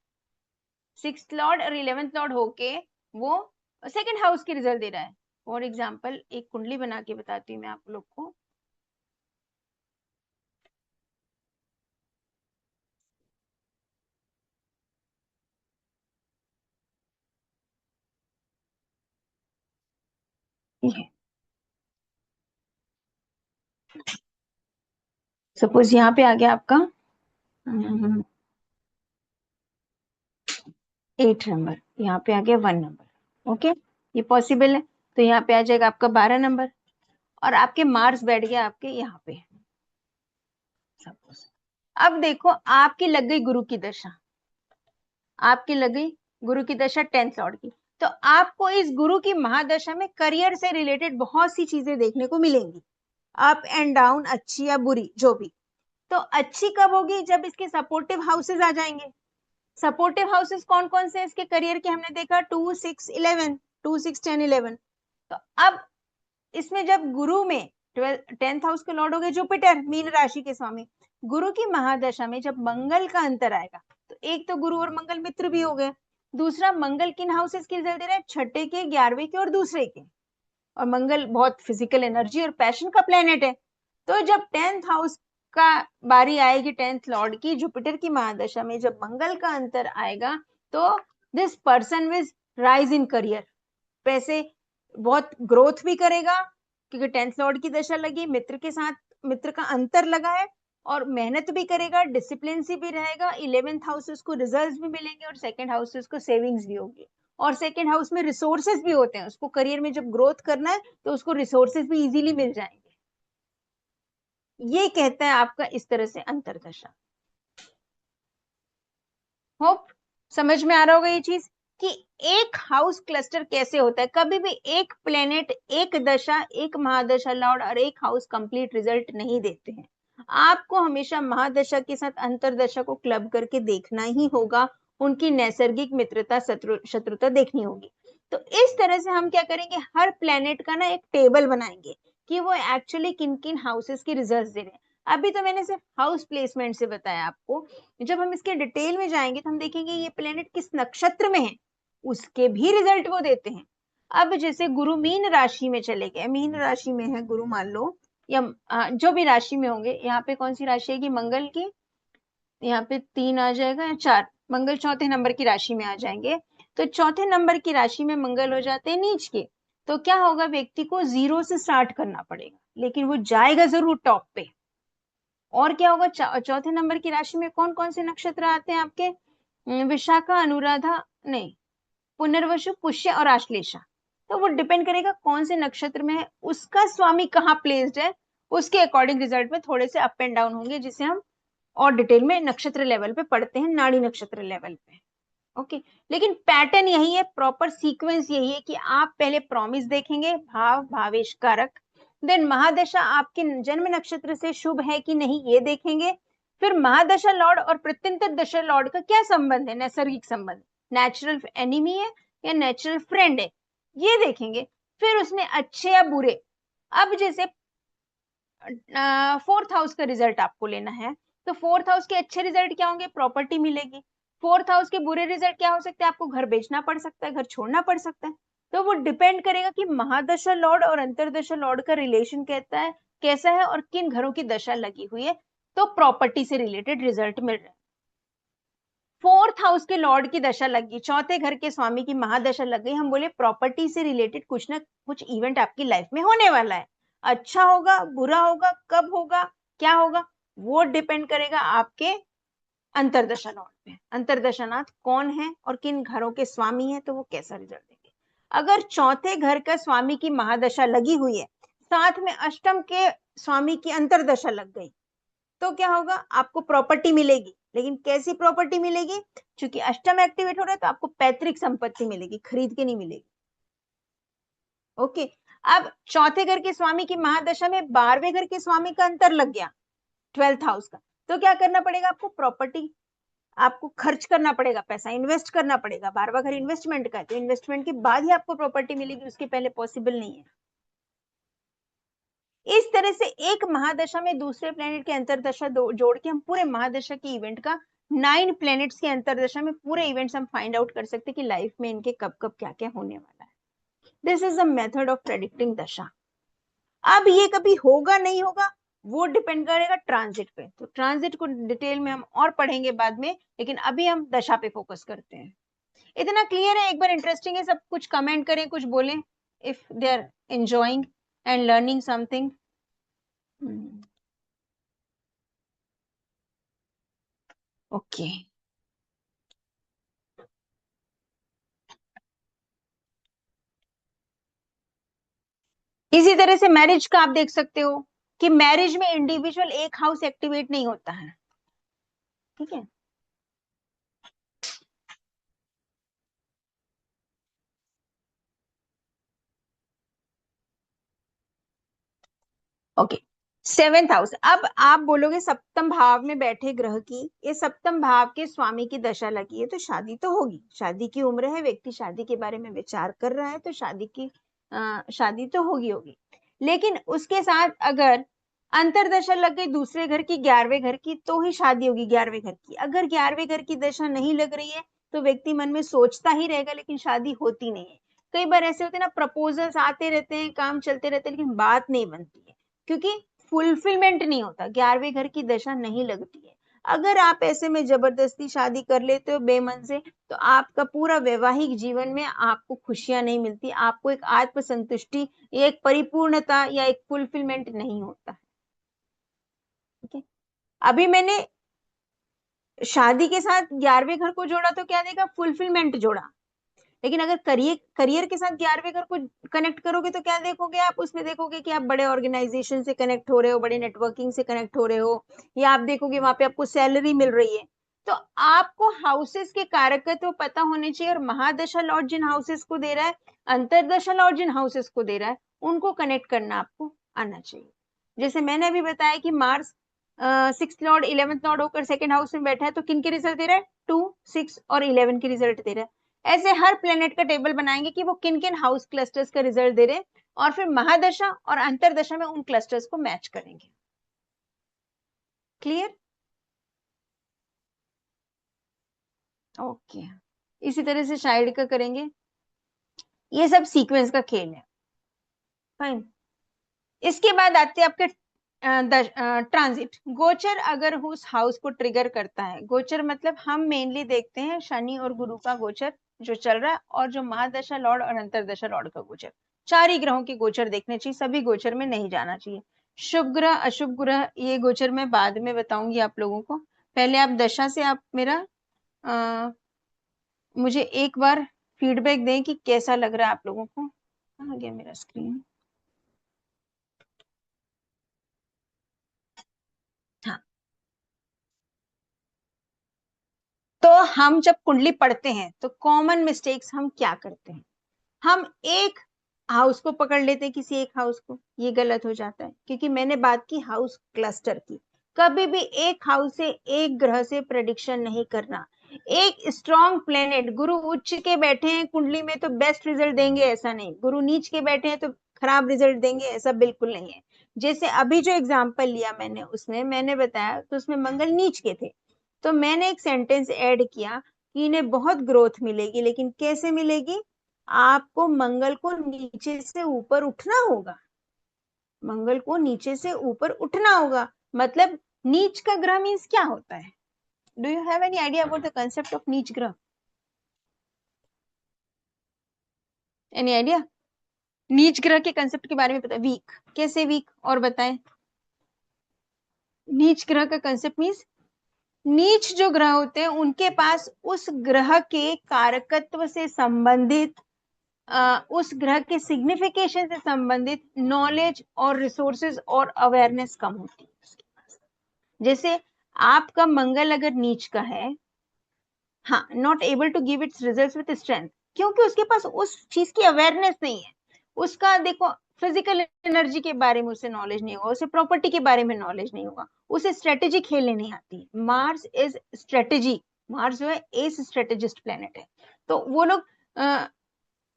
6th लॉर्ड और 11th लॉर्ड होके वो सेकंड हाउस की रिजल्ट दे रहा है। फॉर एग्जाम्पल एक कुंडली बना के बताती हूँ मैं आप लोग को। सपोज यहाँ पे आ गया आपका 8 नंबर, यहाँ पे आ गया 1 नंबर, ओके, ये पॉसिबल है। तो यहाँ पे आ जाएगा आपका 12 नंबर और आपके मार्स बैठ गया आपके यहाँ पे सपोज। अब देखो आपकी लग गई गुरु की दशा, आपकी लग गई गुरु की दशा 10th लॉर्ड की, तो आपको इस गुरु की महादशा में करियर से रिलेटेड बहुत सी चीजें देखने को मिलेंगी, अप एंड डाउन, अच्छी या बुरी जो भी। तो अच्छी कब होगी? जब इसके सपोर्टिव हाउसेस आ जाएंगे। सपोर्टिव हाउसेस कौन कौन से इसके करियर के? हमने देखा 2, 6, 11, 2, 6, 10, 11। तो अब इसमें जब गुरु में 10th हाउस के लॉर्ड हो गए जुपिटर, मीन राशि के स्वामी, गुरु की महादशा में जब मंगल का अंतर आएगा, तो एक तो गुरु और मंगल मित्र भी हो गए, दूसरा मंगल किन हाउसेस की रिजल्ट दे रहा है? छठे के, 11वें के और दूसरे के। और मंगल बहुत फिजिकल एनर्जी और पैशन का प्लेनेट है, तो जब 10th हाउस का बारी आएगी 10th लॉर्ड की, जुपिटर की महादशा में जब मंगल का अंतर आएगा, तो this person will rise in career, पैसे बहुत ग्रोथ भी करेगा क्योंकि 10th लॉर्ड की दशा लगी, मित्र के साथ मित्र का अंतर लगा है, और मेहनत भी करेगा, डिसिप्लिन से भी रहेगा, 11th हाउस उसको रिजल्ट्स भी मिलेंगे और सेकंड हाउस से उसको सेविंग्स भी होगी। और सेकंड हाउस में रिसोर्सेज भी होते हैं, उसको करियर में जब ग्रोथ करना है तो उसको रिसोर्सेज भी इजीली मिल जाएंगे। ये कहता है आपका इस तरह से अंतरदशा। होप समझ में आ रहा होगा ये चीज कि एक हाउस क्लस्टर कैसे होता है। कभी भी एक प्लेनेट, एक दशा, एक महादशा लॉर्ड और एक हाउस कंप्लीट रिजल्ट नहीं देते हैं। आपको हमेशा महादशा के साथ अंतरदशा को क्लब करके देखना ही होगा, उनकी नैसर्गिक मित्रता शत्रुता देखनी होगी। तो इस तरह से हम क्या करेंगे, हर प्लेनेट का ना एक टेबल बनाएंगे कि वो एक्चुअली किन किन हाउसेस के रिजल्ट दे रहे हैं। अभी तो मैंने सिर्फ हाउस प्लेसमेंट से बताया आपको, जब हम इसके डिटेल में जाएंगे तो हम देखेंगे ये प्लेनेट किस नक्षत्र में है, उसके भी रिजल्ट वो देते हैं। अब जैसे गुरु मीन राशि में चले गए, मीन राशि में है गुरु मान लो, या जो भी राशि में होंगे, यहाँ पे कौन सी राशि है कि मंगल की, यहाँ पे 3 आ जाएगा या 4, मंगल चौथे नंबर की राशि में आ जाएंगे। तो चौथे नंबर की राशि में मंगल हो जाते हैं नीच के, तो क्या होगा, व्यक्ति को 0 से स्टार्ट करना पड़ेगा, लेकिन वो जाएगा जरूर टॉप पे। और क्या होगा, चौथे नंबर की राशि में कौन कौन से नक्षत्र आते हैं आपके? विशाखा, अनुराधा, नहीं, पुनर्वसु, पुष्य और आश्लेषा। तो वो डिपेंड करेगा कौन से नक्षत्र में है, उसका स्वामी कहाँ प्लेस्ड है, उसके अकॉर्डिंग रिजल्ट में थोड़े से अप एंड डाउन होंगे, जिसे हम और डिटेल में नक्षत्र लेवल पे पढ़ते हैं, नाड़ी नक्षत्र लेवल पे। ओके, लेकिन पैटर्न यही है, प्रॉपर सीक्वेंस यही है कि आप पहले प्रॉमिस देखेंगे, भाव भावेश कारक, देन महादशा आपके जन्म नक्षत्र से शुभ है कि नहीं ये देखेंगे, फिर महादशा लॉर्ड और प्रत्यंतर दशा लॉर्ड का क्या संबंध है, नैसर्गिक संबंध, नेचुरल एनिमी है या नेचुरल फ्रेंड है, ये देखेंगे। फिर उसमें अच्छे या बुरे, अब जैसे 4th हाउस का रिजल्ट आपको लेना है, तो 4th हाउस के अच्छे रिजल्ट क्या होंगे, प्रॉपर्टी मिलेगी। 4th हाउस के बुरे रिजल्ट क्या हो सकते हैं, आपको घर बेचना पड़ सकता है, घर छोड़ना पड़ सकता है। तो वो डिपेंड करेगा कि महादशा लॉर्ड और अंतरदशा लॉर्ड का रिलेशन कहता है कैसा है और किन घरों की दशा लगी हुई है, तो प्रॉपर्टी से रिलेटेड रिजल्ट मिल रहा है। 4th हाउस के लॉर्ड की दशा लगी, चौथे घर के स्वामी की महादशा लग गई, हम बोले प्रॉपर्टी से रिलेटेड कुछ ना कुछ इवेंट आपकी लाइफ में होने वाला है, अच्छा होगा, बुरा होगा, कब होगा, क्या होगा, वो डिपेंड करेगा आपके अंतरदशा लॉर्ड पे। अंतरदशानाथ कौन है और किन घरों के स्वामी है, तो वो कैसा रिजल्ट देंगे। अगर चौथे घर का स्वामी की महादशा लगी हुई है, साथ में अष्टम के स्वामी की अंतरदशा लग गई, तो क्या होगा, आपको प्रॉपर्टी मिलेगी, लेकिन कैसी प्रॉपर्टी मिलेगी, क्योंकि अष्टम एक्टिवेट हो रहा है तो आपको पैतृक संपत्ति मिलेगी, खरीद के नहीं मिलेगी। ओके, अब चौथे घर के स्वामी की महादशा में 12वें घर के स्वामी का अंतर लग गया, 12th हाउस का, तो क्या करना पड़ेगा आपको, प्रॉपर्टी, आपको खर्च करना पड़ेगा, पैसा इन्वेस्ट करना पड़ेगा। 12वां घर इन्वेस्टमेंट का है, तो इन्वेस्टमेंट के बाद ही आपको प्रॉपर्टी मिलेगी, उसके पहले पॉसिबल नहीं है। इस तरह से एक महादशा में दूसरे प्लेनेट के अंतरदशा जोड़ के हम पूरे महादशा की इवेंट का 9 प्लेनेट्स के अंतरदशा में पूरे इवेंट्स हम फाइंड आउट कर सकते हैं कि लाइफ में इनके कब कब क्या क्या होने वाला है। This is the method of predicting दशा। अब ये कभी होगा नहीं होगा वो डिपेंड करेगा ट्रांजिट पे, तो ट्रांजिट को डिटेल में हम और पढ़ेंगे बाद में, लेकिन अभी हम दशा पे फोकस करते हैं। इतना क्लियर है? एक बार इंटरेस्टिंग है, सब कुछ कमेंट करें, कुछ बोलें if they are enjoying and learning something. Okay, इसी तरह से मैरिज का आप देख सकते हो कि मैरिज में इंडिविजुअल एक हाउस एक्टिवेट नहीं होता है, ठीक है। ओके, 7th हाउस, अब आप बोलोगे सप्तम भाव में बैठे ग्रह की, ये सप्तम भाव के स्वामी की दशा लगी है तो शादी तो होगी, शादी की उम्र है, व्यक्ति शादी के बारे में विचार कर रहा है, तो शादी तो होगी होगी। लेकिन उसके साथ अगर अंतरदशा लग गई दूसरे घर की, 11वें घर की, तो ही शादी होगी 11वें घर की। अगर 11वें घर की दशा नहीं लग रही है तो व्यक्ति मन में सोचता ही रहेगा, लेकिन शादी होती नहीं है। कई बार ऐसे होते हैं ना, प्रपोजल्स आते रहते हैं, काम चलते रहते हैं, लेकिन बात नहीं बनती है, क्योंकि फुलफिलमेंट नहीं होता, 11वें घर की दशा नहीं लगती है। अगर आप ऐसे में जबरदस्ती शादी कर लेते हो बेमन से, तो आपका पूरा वैवाहिक जीवन में आपको खुशियां नहीं मिलती, आपको एक आत्म संतुष्टि, एक परिपूर्णता या एक फुलफिलमेंट नहीं होता है। ठीक है, अभी मैंने शादी के साथ 11वें घर को जोड़ा तो क्या देगा, फुलफिलमेंट जोड़ा। लेकिन अगर करियर करियर के साथ 11वें घर को कनेक्ट करोगे तो क्या देखोगे आप, उसमें देखोगे कि आप बड़े ऑर्गेनाइजेशन से कनेक्ट हो रहे हो, बड़े नेटवर्किंग से कनेक्ट हो रहे हो, या आप देखोगे वहां पे आपको सैलरी मिल रही है। तो आपको हाउसेस के कारकत्व पता होने चाहिए, और महादशा लॉर्ड जिन हाउसेस को दे रहा है, अंतरदशा लॉर्ड जिन हाउसेस को दे रहा है, उनको कनेक्ट करना आपको आना चाहिए। जैसे मैंने अभी बताया कि Mars 6th Lord 11th Lord होकर सेकंड हाउस में बैठा है, तो किन के रिजल्ट दे रहा है, 2, 6 और 11 के रिजल्ट दे रहा है। ऐसे हर प्लेनेट का टेबल बनाएंगे कि वो किन किन हाउस क्लस्टर्स का रिजल्ट दे रहे हैं, और फिर महादशा और अंतरदशा में उन क्लस्टर्स को मैच करेंगे। क्लियर? ओके, इसी तरह से शाइड का करेंगे। ये सब सीक्वेंस का खेल है, फाइन। इसके बाद आते हैं आपके ट्रांजिट। गोचर अगर उस हाउस को ट्रिगर करता है, गोचर मतलब हम मेनली देखते हैं शनि और गुरु का गोचर जो चल रहा है, और जो महादशा लॉर्ड और अंतरदशा लॉर्ड का गोचर, 4 ही ग्रहों के गोचर देखने चाहिए, सभी गोचर में नहीं जाना चाहिए। शुभ ग्रह अशुभ ग्रह ये गोचर मैं बाद में बताऊंगी आप लोगों को, पहले आप दशा से आप मेरा मुझे एक बार फीडबैक दें कि कैसा लग रहा है आप लोगों को। आ गया मेरा स्क्रीन, हाँ। तो हम जब कुंडली पढ़ते हैं तो कॉमन मिस्टेक्स हम क्या करते हैं, हम एक हाउस को पकड़ लेते हैं, किसी एक हाउस को, ये गलत हो जाता है, क्योंकि मैंने बात की हाउस क्लस्टर की। कभी भी एक हाउस से एक ग्रह से प्रेडिक्शन नहीं करना। एक स्ट्रॉन्ग प्लेनेट गुरु उच्च के बैठे हैं कुंडली में तो बेस्ट रिजल्ट देंगे, ऐसा नहीं, गुरु नीच के बैठे हैं तो खराब रिजल्ट देंगे, ऐसा बिल्कुल नहीं है। जैसे अभी जो एग्जाम्पल लिया मैंने, उसमें मैंने बताया तो उसमें मंगल नीच के थे, तो मैंने एक सेंटेंस ऐड किया कि इन्हें बहुत ग्रोथ मिलेगी, लेकिन कैसे मिलेगी, आपको मंगल को नीचे से ऊपर उठना होगा, मंगल को नीचे से ऊपर उठना होगा। मतलब नीच का ग्रह मीन्स क्या होता है, do you have any idea about the concept of नीच ग्रह? Any idea? नीच ग्रह के कंसेप्ट के बारे में पता? वीक, कैसे वीक, और बताएं। नीच ग्रह का कंसेप्ट मीन्स, नीच जो ग्रह होते हैं उनके पास उस ग्रह के कारकत्व से संबंधित, उस ग्रह के सिग्निफिकेशन से संबंधित नॉलेज और रिसोर्सेज और अवेयरनेस कम होती है उसके पास। जैसे आपका मंगल अगर नीच का है, हाँ, not able to give its results with strength, क्योंकि उसके पास उस चीज की अवेयरनेस नहीं है। उसका देखो, फिजिकल एनर्जी के बारे में उसे नॉलेज नहीं होगा, उसे प्रॉपर्टी के बारे में नॉलेज नहीं होगा, उसे स्ट्रेटेजी खेलने नहीं आती। मार्स इज स्ट्रेटेजी, मार्स जो है एस स्ट्रेटेजिस्ट प्लेनेट है। तो वो लोग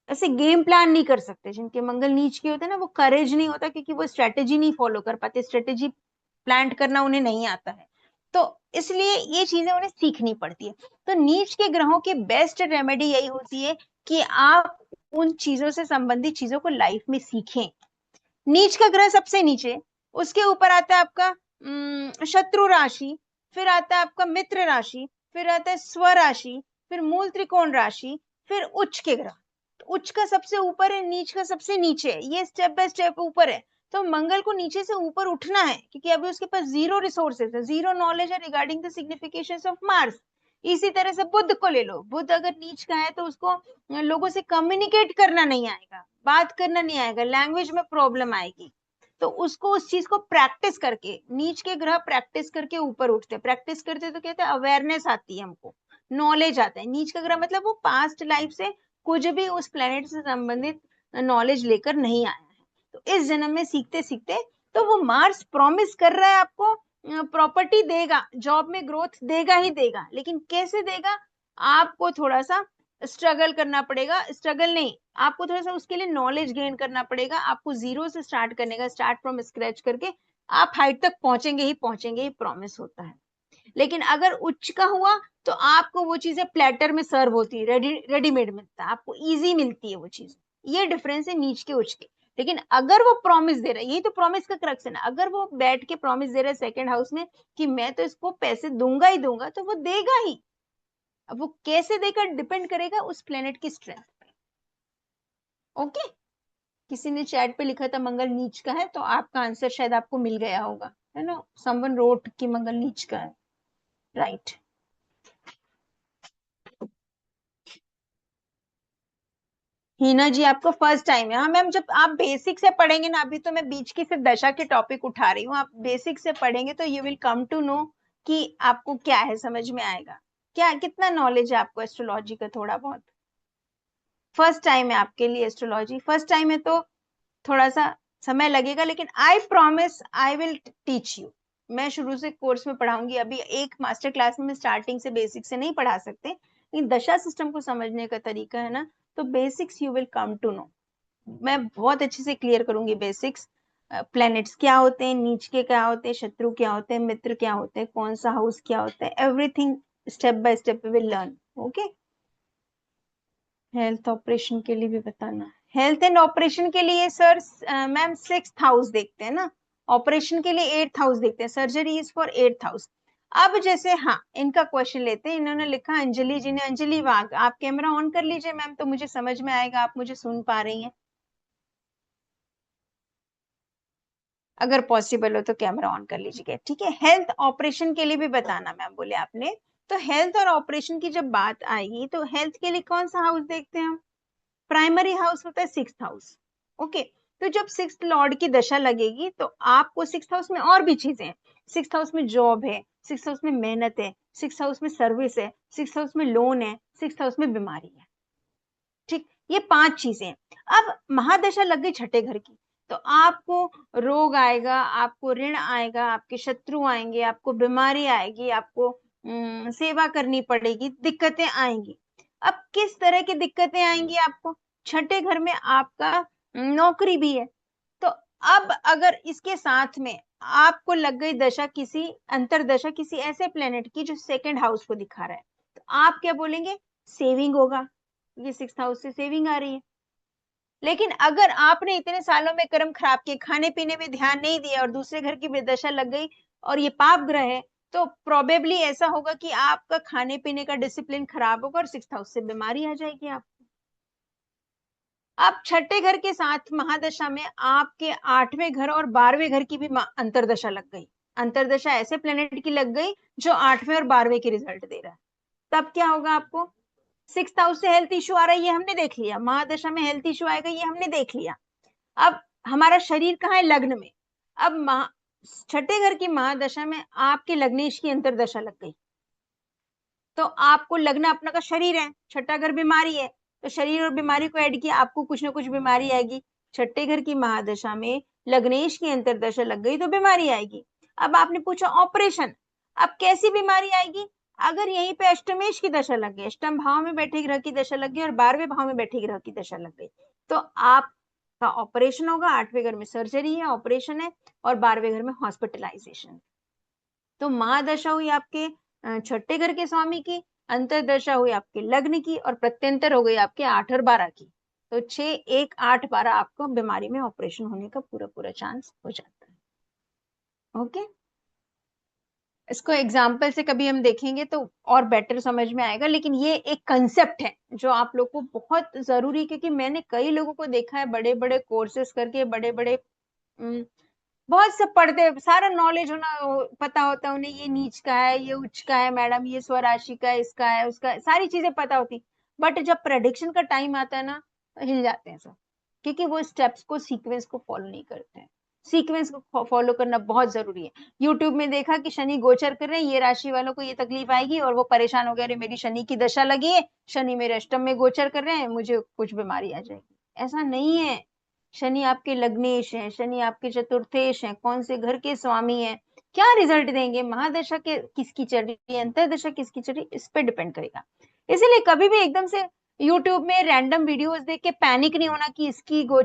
ऐसे गेम प्लान नहीं कर सकते। जिनके मंगल नीच के होते हैं ना, वो करेज नहीं होता, क्योंकि वो स्ट्रेटेजी नहीं फॉलो कर पाते, स्ट्रेटेजी प्लान करना उन्हें नहीं आता है। तो इसलिए ये चीजें उन्हें सीखनी पड़ती है। तो नीच के ग्रहों की बेस्ट रेमेडी यही होती है कि आप उन चीजों से संबंधित चीजों को लाइफ में सीखें। नीच का ग्रह सबसे नीचे, उसके ऊपर आता है आपका शत्रु राशि, फिर आता है आपका मित्र राशि, फिर आता है स्व राशि, फिर मूल त्रिकोण राशि, फिर उच्च के ग्रह। तो उच्च का सबसे ऊपर है, नीच का सबसे नीचे है, ये स्टेप बाय स्टेप ऊपर है। तो मंगल को नीचे से ऊपर उठना है, क्योंकि अभी उसके पास जीरो रिसोर्सेज है, जीरो नॉलेज है regarding the significations of Mars. इसी तरह से बुध को ले लो, बुध अगर नीच का है तो उसको लोगों से कम्युनिकेट करना नहीं आएगा, बात करना नहीं आएगा, लैंग्वेज में प्रॉब्लम आएगी। तो उसको उस चीज को प्रैक्टिस करके, नीच के ग्रह प्रैक्टिस करके ऊपर उठते, प्रैक्टिस करते तो कहते हैं अवेयरनेस आती है, हमको नॉलेज आता है। नीच का ग्रह मतलब वो पास्ट लाइफ से कुछ भी उस प्लेनेट से संबंधित नॉलेज लेकर नहीं आया है, तो इस जन्म में सीखते सीखते, तो वो मार्स प्रॉमिस कर रहा है आपको प्रॉपर्टी देगा, जॉब में ग्रोथ देगा ही देगा, लेकिन कैसे देगा, आपको थोड़ा सा स्ट्रगल करना पड़ेगा। स्ट्रगल नहीं, आपको थोड़ा सा उसके लिए नॉलेज गेन करना पड़ेगा। आपको जीरो से स्टार्ट करने का, स्टार्ट फ्रॉम स्क्रैच करके आप हाइट तक पहुंचेंगे ही प्रॉमिस होता है। लेकिन अगर उच्च का हुआ तो आपको वो चीजें प्लेटर में सर्व होती है, रेडीमेड मिलता है, आपको इजी मिलती है वो चीज। ये डिफरेंस है नीच के उच्च के। लेकिन अगर वो प्रॉमिस दे रहा है, यही तो प्रॉमिस का क्रक्स है ना, अगर वो बैठ के प्रॉमिस दे रहा है सेकंड हाउस में कि मैं तो इसको पैसे दूंगा ही दूंगा, तो वो देगा ही। अब वो कैसे देगा डिपेंड करेगा उस प्लेनेट की स्ट्रेंथ पे। ओके, किसी ने चैट पे लिखा था मंगल नीच का है, तो आपका आंसर शायद आपको मिल गया होगा, है ना। समवन रोट कि मंगल नीच का है, राइट। हिना जी, आपको फर्स्ट टाइम है। हाँ मैम, जब आप बेसिक से पढ़ेंगे ना, अभी तो मैं बीच की सिर्फ दशा के टॉपिक उठा रही हूँ, आप बेसिक से पढ़ेंगे तो you will come to know कि आपको क्या है, समझ में आएगा। क्या कितना नॉलेज है आपको एस्ट्रोलॉजी का, थोड़ा बहुत। फर्स्ट टाइम है आपके लिए एस्ट्रोलॉजी, फर्स्ट टाइम है तो थोड़ा सा समय लगेगा, लेकिन I promise I will teach you. मैं शुरू से कोर्स में पढ़ाऊंगी। अभी एक मास्टर क्लास में स्टार्टिंग से बेसिक से नहीं पढ़ा सकते, लेकिन दशा सिस्टम को समझने का तरीका है ना, तो basics you will come to know. मैं बहुत अच्छे से क्लियर करूंगी बेसिक्स। प्लैनेट्स क्या होते हैं, नीच के क्या होते हैं, शत्रु क्या होते हैं, मित्र क्या होते हैं, कौन सा हाउस क्या होता है, everything step by step we will learn. Okay, health operation के लिए भी बताना। हेल्थ एंड ऑपरेशन के लिए सर, मैम 6th हाउस देखते हैं ना, ऑपरेशन के लिए 8th हाउस देखते हैं, surgery is for 8th house. अब जैसे, हाँ, इनका क्वेश्चन लेते हैं। इन्होंने लिखा अंजलि जी ने, अंजलि वाघ, आप कैमरा ऑन कर लीजिए मैम, तो मुझे समझ में आएगा आप मुझे सुन पा रही हैं। अगर पॉसिबल हो तो कैमरा ऑन कर लीजिएगा, ठीक है। हेल्थ ऑपरेशन के लिए भी बताना मैम बोले आपने। तो हेल्थ और ऑपरेशन की जब बात आएगी तो हेल्थ के लिए कौन सा हाउस देखते हैं हम? प्राइमरी हाउस होता है 6th हाउस। ओके, तो जब 6th लॉर्ड की दशा लगेगी तो आपको 6th हाउस में और भी चीजें हैं। 6th हाउस में जॉब है, 6th हाउस में मेहनत है, 6th हाउस में सर्विस है, 6th हाउस में लोन है, 6th हाउस में बीमारी है। ठीक, ये 5 चीजें हैं। अब महादशा लग गई छठे घर की, तो आपको रोग आएगा, आपको ऋण आएगा, आपके शत्रु आएंगे, आपको बीमारी आएगी, आपको सेवा करनी पड़ेगी, दिक्कतें आएंगी। अब किस तरह की दिक्कतें आएंगी आपको? छठे घर में आपका नौकरी भी है। तो अब अगर इसके साथ में आपको लग गई दशा, किसी अंतरदशा किसी ऐसे प्लेनेट की जो सेकंड हाउस को दिखा रहा है, तो आप क्या बोलेंगे? सेविंग होगा, ये 6th हाउस से सेविंग आ रही है। लेकिन अगर आपने इतने सालों में कर्म खराब किए, खाने पीने में ध्यान नहीं दिया, और दूसरे घर की विदशा लग गई और ये पाप ग्रह है, तो प्रोबेबली ऐसा होगा कि आपका खाने पीने का डिसिप्लिन खराब होगा और 6th हाउस से बीमारी आ जाएगी आप। अब छठे घर के साथ महादशा में आपके 8वें घर और 12वें घर की भी अंतरदशा लग गई। अंतरदशा ऐसे प्लेनेट की लग गई जो 8वें और 12वें के रिजल्ट दे रहा है। तब क्या होगा आपको? 6th हाउस से हेल्थ इश्यू आ रहा है, ये हमने देख लिया। महादशा में हेल्थ इश्यू आएगा, ये हमने देख लिया। अब हमारा शरीर कहाँ है? लग्न में। अब छठे घर की महादशा में आपके लग्नेश की अंतर्दशा लग गई, तो आपको लग्न अपना का शरीर है, छठा घर बीमारी है, तो शरीर और बीमारी को ऐड किया, आपको कुछ ना कुछ बीमारी आएगी। छठे घर की महादशा में लग्नेश की अंतर्दशा लग गई तो बीमारी आएगी। अब आपने पूछा ऑपरेशन, अब कैसी बीमारी आएगी? अगर यहीं पे अष्टमेश की दशा लग गई, अष्टम भाव में बैठे ग्रह की दशा लग गई और 12वें भाव में बैठे ग्रह की दशा लग गई, तो आपका ऑपरेशन होगा। 8वें घर में सर्जरी है, ऑपरेशन है, और 12वें घर में हॉस्पिटलाइजेशन। तो महादशा हुई आपके छठे घर के स्वामी की, अंतरदशा हुई आपके लग्न की, और प्रत्यंतर हो गई आपके 8 और 12 की। तो 6, 1, 8, 12 आपको बीमारी में ऑपरेशन होने का पूरा पूरा चांस हो जाता है। ओके, इसको एग्जाम्पल से कभी हम देखेंगे तो और बेटर समझ में आएगा, लेकिन ये एक कंसेप्ट है जो आप लोग को बहुत जरूरी है, क्योंकि मैंने कई लोगों को देखा है बड़े बड़े कोर्सेस करके, बड़े बड़े बहुत सब पढ़ते, सारा नॉलेज होना पता होता है उन्हें, ये नीच का है, ये उच्च का है मैडम, ये स्वराशि का है, इसका है, उसका है, सारी चीजें पता होती, बट जब प्रेडिक्शन का टाइम आता है ना, हिल जाते हैं सब, क्योंकि वो स्टेप्स को, सीक्वेंस को फॉलो नहीं करते हैं। सीक्वेंस को फॉलो करना बहुत जरूरी है। यूट्यूब में देखा कि शनि गोचर कर रहे हैं, ये राशि वालों को ये तकलीफ आएगी, और वो परेशान हो गए, अरे मेरी शनि की दशा लगी है, शनि मेरे अष्टम में गोचर कर रहे हैं, मुझे कुछ बीमारी आ जाएगी। ऐसा नहीं है। शनि आपके लग्नेश हैं, शनि आपके चतुर्थेश हैं, कौन से घर के स्वामी हैं, क्या रिजल्ट देंगे, महादशा के किसकी चल रही है, अंतरदशा किसकी चल रही है, इस पे डिपेंड करेगा। इसीलिए कभी भी एकदम से यूट्यूब में रैंडम वीडियोस देख के पैनिक नहीं होना कि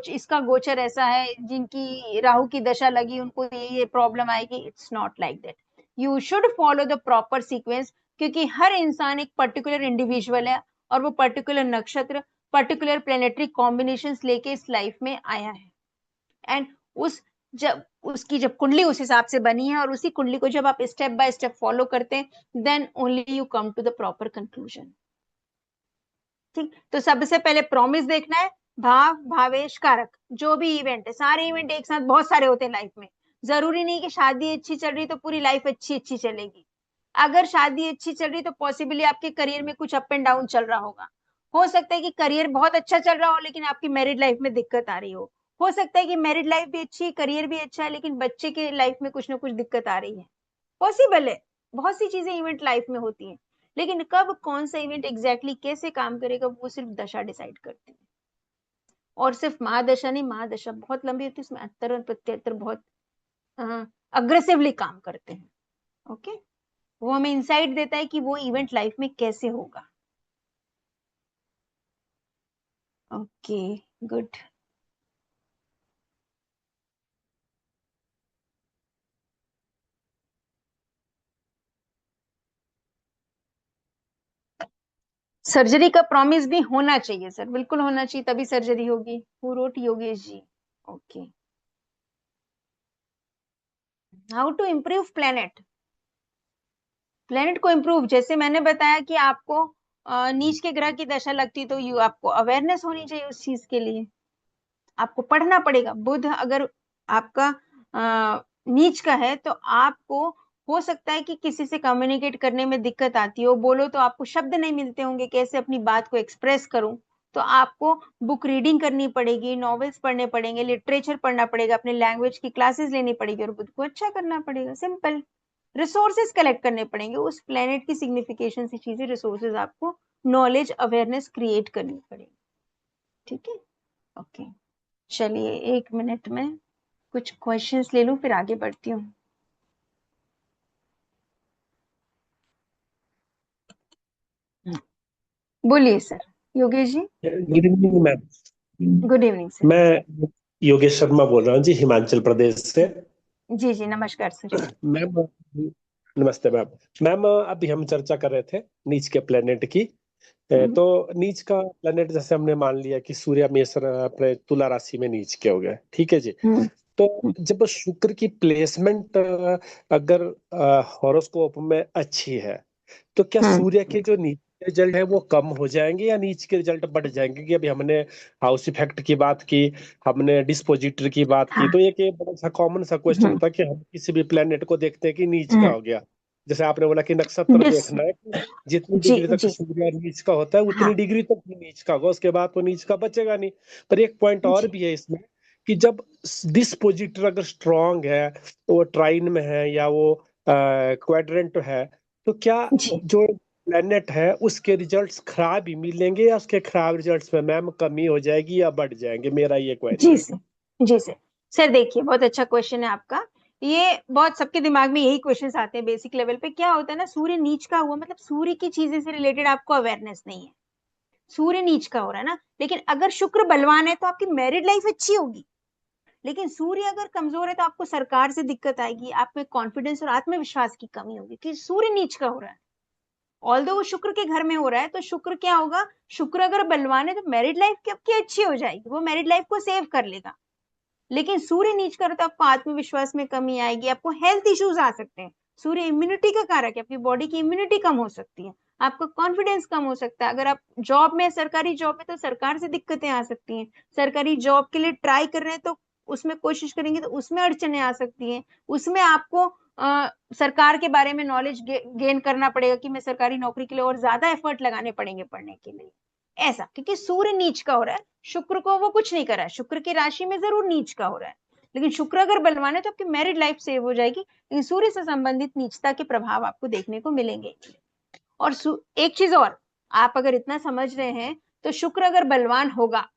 इसका गोचर ऐसा है, जिनकी राहु की दशा लगी उनको ये प्रॉब्लम आएगी। It's not like that. You should follow the proper sequence, क्योंकि हर इंसान एक पर्टिकुलर इंडिविजुअल है, और वो पर्टिकुलर नक्षत्र, पर्टिकुलर प्लेनेटरी कॉम्बिनेशंस लेके इस लाइफ में आया है। एंड उसकी जब कुंडली उस हिसाब से बनी है, और उसी कुंडली को जब आप स्टेप बाय स्टेप फॉलो करते हैं, then only you come to the proper conclusion. ठीक, तो सबसे पहले प्रॉमिस देखना है, भाव भावेश कारक, जो भी इवेंट है, सारे इवेंट एक साथ बहुत सारे होते हैं लाइफ में। जरूरी नहीं कि शादी अच्छी चल रही तो पूरी लाइफ अच्छी अच्छी चलेगी। अगर शादी अच्छी चल रही तो पॉसिबली आपके करियर में कुछ अप एंड डाउन चल रहा होगा। हो सकता है कि करियर बहुत अच्छा चल रहा हो, लेकिन आपकी मैरिड लाइफ में दिक्कत आ रही हो सकता है कि मैरिड लाइफ भी अच्छी, करियर भी अच्छा है, लेकिन बच्चे के लाइफ में कुछ ना कुछ दिक्कत आ रही है। पॉसिबल है, बहुत सी चीजें इवेंट लाइफ में होती हैं, लेकिन कब कौन सा इवेंट एग्जैक्टली कैसे काम करेगा वो सिर्फ दशा डिसाइड करती है। और सिर्फ महादशा नहीं, महादशा बहुत लंबी होती है, उसमें अंतर और प्रत्यंतर बहुत अग्रेसिवली काम करते हैं। ओके, वो हमें इंसाइट देता है कि वो इवेंट लाइफ में कैसे होगा। Okay, good. सर्जरी का प्रॉमिस भी होना चाहिए सर, बिल्कुल होना चाहिए, तभी सर्जरी होगी। Who wrote? Yogesh ji. Okay, how to improve planet? Planet को इम्प्रूव, जैसे मैंने बताया कि आपको नीच के ग्रह की दशा लगती तो यू आपको अवेयरनेस होनी चाहिए उस चीज के लिए, आपको पढ़ना पड़ेगा। बुध अगर आपका नीच का है तो आपको हो सकता है कि किसी से कम्युनिकेट करने में दिक्कत आती हो, बोलो तो आपको शब्द नहीं मिलते होंगे, कैसे अपनी बात को एक्सप्रेस करूं, तो आपको बुक रीडिंग करनी पड़ेगी, नॉवेल्स पढ़ने पड़ेंगे, लिटरेचर पढ़ना पड़ेगा, अपने लैंग्वेज की क्लासेस लेनी पड़ेगी, और बुध को अच्छा करना पड़ेगा। सिंपल। रिसोर्सेज कलेक्ट करने पड़ेंगे, उस प्लेनेट की सिग्निफिकेशन से चीजें, रिसोर्सेज, आपको नॉलेज अवेयरनेस क्रिएट करनी पड़ेगी। ठीक है, ओके। चलिए 1 मिनट में कुछ क्वेश्चंस ले लूं, फिर आगे बढ़ती हूँ। बोलिए sir. Yogesh ji, good evening ma'am. Good evening sir. मैं योगेश शर्मा बोल रहा हूँ जी, हिमाचल प्रदेश से। जी जी, नमस्कार सर। मैम नमस्ते मैम। मैम अभी हम चर्चा कर रहे थे नीच के प्लेनेट की। तो नीच का प्लेनेट जैसे हमने मान लिया कि सूर्य मेष अपने तुला राशि में नीच के हो गए, ठीक है जी। तो जब शुक्र की प्लेसमेंट अगर हॉरोस्कोप में अच्छी है, तो क्या सूर्य के जो नीच के रिजल्ट है वो कम हो जाएंगे या नीच के रिजल्ट बढ़ जाएंगे? कि अभी हमने हाउस इफेक्ट की बात की, हमने डिस्पोजिटर की बात की, तो एक बड़ा सा कॉमन सा क्वेश्चन होता है कि हम किसी भी प्लेनेट को देखते हैं कि नीच का हो गया, जैसे आपने बोला कि नक्षत्र देखना है कि जितनी डिग्री तक सूर्य नीच का होता है उतनी डिग्री तक नीच का होगा, उसके बाद तो नीच का बचेगा नहीं। पर एक पॉइंट और भी है इसमें कि जब डिस्पोजिटर अगर स्ट्रांग है, वो ट्राइन में है या वो क्वाड्रेंट है, तो क्या जी जो प्लेनेट है उसके रिजल्ट्स खराब ही मिलेंगे या उसके खराब रिजल्ट्स में मैम कमी हो जाएगी या बढ़ जाएंगे? मेरा ये क्वेरी जी है। सर, जी सर। सर देखिए, बहुत अच्छा क्वेश्चन है आपका। ये बहुत सबके दिमाग में यही क्वेश्चंस आते हैं बेसिक लेवल पे। क्या होता है ना, सूर्य नीच का हुआ मतलब सूर्य की चीजें से रिलेटेड आपको अवेयरनेस नहीं है। सूर्य नीच का हो रहा है ना, लेकिन अगर शुक्र बलवान है तो आपकी मैरिड लाइफ अच्छी होगी। लेकिन सूर्य अगर कमजोर है तो आपको सरकार से दिक्कत आएगी, आप में कॉन्फिडेंस और आत्मविश्वास की कमी होगी, कि सूर्य नीच का हो रहा है। ऑल्दो वो शुक्र के घर में हो रहा है, तो शुक्र क्या होगा, शुक्र अगर बलवान है तो मैरिड लाइफ आपकी अच्छी हो जाएगी, वो मैरिड लाइफ को सेव कर लेगा। लेकिन सूर्य नीच कर तो आपको आत्मविश्वास में कमी आएगी, आपको हेल्थ इश्यूज आ सकते हैं। सूर्य इम्यूनिटी का कारक है, आपकी बॉडी की इम्यूनिटी कम हो सकती है, आपका कॉन्फिडेंस कम हो सकता है। अगर आप जॉब में, सरकारी जॉब में, तो सरकार से दिक्कतें आ सकती हैं। सरकारी जॉब के लिए ट्राई कर रहे हैं तो उसमें कोशिश करेंगे तो उसमें अड़चने आ सकती हैं। उसमें आपको सरकार के बारे में नॉलेज गेन करना पड़ेगा कि मैं सरकारी नौकरी के लिए और ज्यादा एफर्ट लगाने पड़ेंगे पढ़ने के लिए। ऐसा, क्योंकि सूर्य नीच का हो रहा है, शुक्र को वो कुछ नहीं कर रहा है, शुक्र की राशि में जरूर नीच का हो रहा है। लेकिन शुक्र अगर बलवान है तो आपकी मैरिड लाइफ सेव हो जाएगी, लेकिन सूर्य से संबंधित नीचता के प्रभाव आपको देखने को मिलेंगे। और एक चीज और, आप अगर इतना समझ रहे हैं तो शुक्र अगर बलवान होगा,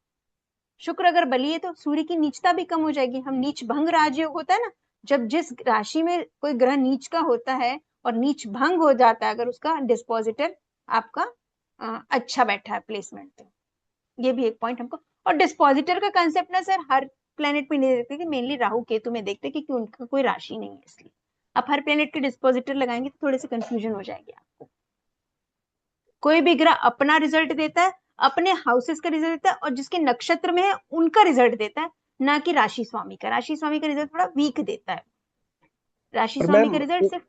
शुक्र अगर बली है तो सूर्य की नीचता भी कम हो जाएगी। हम नीच भंग राजयोग होता है ना, जब जिस राशि में कोई ग्रह नीच का होता है और नीच भंग हो जाता है, अगर उसका डिस्पोजिटर आपका अच्छा बैठा है प्लेसमेंट पे, ये भी एक पॉइंट हमको। और डिस्पोजिटर का कंसेप्ट ना सर हर प्लेनेट पे नहीं देखते, कि मेनली राहु केतु में देखते, क्योंकि उनका कोई राशि नहीं है, इसलिए आप हर प्लेनेट के डिस्पोजिटर लगाएंगे तो थोड़े से कंफ्यूजन हो जाएगी आपको। कोई भी ग्रह अपना रिजल्ट देता है, अपने हाउसेस का रिजल्ट देता है, और जिसके नक्षत्र में है उनका रिजल्ट देता है, ना कि राशि स्वामी का। राशि स्वामी का रिजल्ट थोड़ा वीक देता है, राशि और स्वामी का मैम रिजल्ट सिर्फ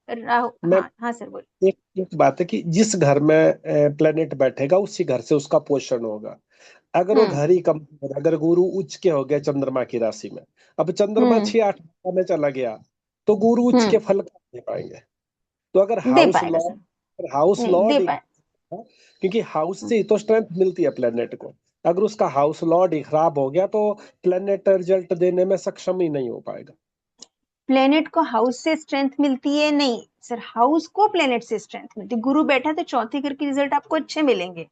राहु। मैम हाँ हाँ सर बोलिए। एक बात है कि जिस घर में प्लेनेट बैठेगा उसी घर से उसका पोषण होगा। अगर वो घर ही कम, अगर गुरु उच्च के हो गया चंद्रमा की राशि में, अब चंद्रमा हम्म 6-8 में चला गया, तो गुरु उच्च के फल कहाँ दे पाएंगे? तो अगर दे हाउस पाएगा सर, लॉर्ड, हाउस नहीं दे लॉर्ड, पाए। क्योंकि हाउस से ही तो स्ट्रेंथ मिलती है प्लेनेट को। अगर उसका हाउस लॉर्ड ही खराब हो गया तो प्लेनेट रिजल्ट देने में सक्षम ही नहीं हो पाएगा। प्लेनेट को हाउस से स्ट्रेंथ मिलती है? नहीं सर, हाउस को प्लेनेट से स्ट्रेंथ मिलती है। गुरु बैठा तो चौथे घर के रिजल्ट आपको अच्छे मिलेंगे,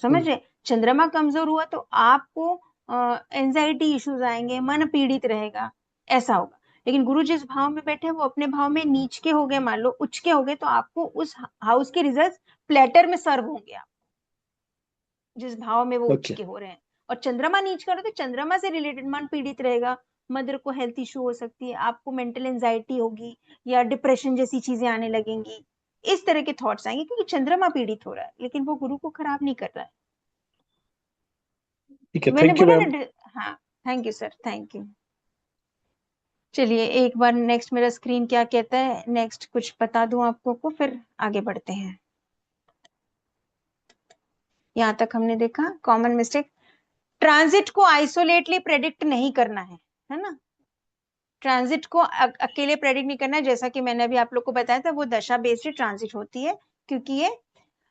समझ रहे? चंद्रमा कमजोर हुआ तो आपको एंजाइटी इश्यूज आएंगे, मन पीड़ित रहेगा, ऐसा होगा। लेकिन गुरु जिस भाव में बैठे वो अपने भाव में नीच के हो गए, मान लो उच्च के हो गए, तो आपको उस हाउस के रिजल्ट प्लेटर में सर्व होंगे आप, जिस भाव में वो उच्च ओके। के हो रहे हैं। और चंद्रमा नीच कर रहे तो चंद्रमा से रिलेटेड मन पीड़ित रहेगा, मदर को हेल्थ इशू हो सकती है, आपको मेंटल एंजाइटी होगी, या डिप्रेशन जैसी चीजें आने लगेंगी, इस तरह के थॉट्स आएंगे, क्योंकि चंद्रमा पीड़ित हो रहा है, लेकिन वो गुरु को खराब नहीं कर रहा है। ठीक है, मैंने थैंक यू बोला ना मैम। हाँ, thank you sir, thank you. चलिए एक बार नेक्स्ट मेरा स्क्रीन क्या कहता है, नेक्स्ट कुछ बता दूं आपको को, फिर आगे बढ़ते हैं। यहाँ तक हमने देखा कॉमन मिस्टेक, ट्रांजिट को आइसोलेटली प्रेडिक्ट नहीं करना है ना। ट्रांजिट को अकेले प्रेडिक्ट नहीं करना है, जैसा कि मैंने अभी आप लोग को बताया था, वो दशा बेस्ड ट्रांजिट होती है, क्योंकि ये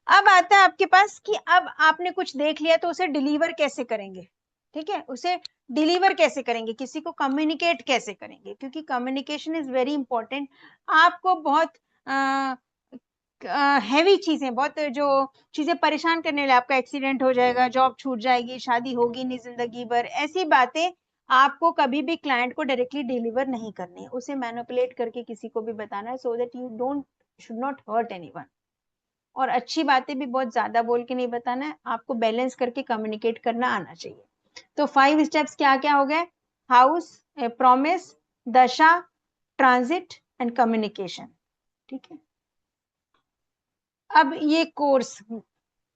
अब आता है आपके पास कि अब आपने कुछ देख लिया तो उसे डिलीवर कैसे करेंगे। ठीक है, उसे डिलीवर कैसे करेंगे, किसी को कम्युनिकेट कैसे करेंगे, क्योंकि कम्युनिकेशन इज वेरी इंपॉर्टेंट। आपको बहुत हैवी चीजें, बहुत जो चीजें परेशान करने वाले, आपका एक्सीडेंट हो जाएगा, जॉब छूट जाएगी, शादी होगी नहीं जिंदगी भर, ऐसी बातें आपको कभी भी क्लाइंट को डायरेक्टली डिलीवर नहीं करनी है, उसे मैनिपुलेट करके किसी को भी बताना है, so that you don't should not hurt anyone. और अच्छी बातें भी बहुत ज्यादा बोल के नहीं बताना है, आपको बैलेंस करके कम्युनिकेट करना आना चाहिए। तो 5 स्टेप्स क्या क्या हो गए, हाउस, प्रॉमिस, दशा, ट्रांजिट एंड कम्युनिकेशन। ठीक है, अब ये कोर्स,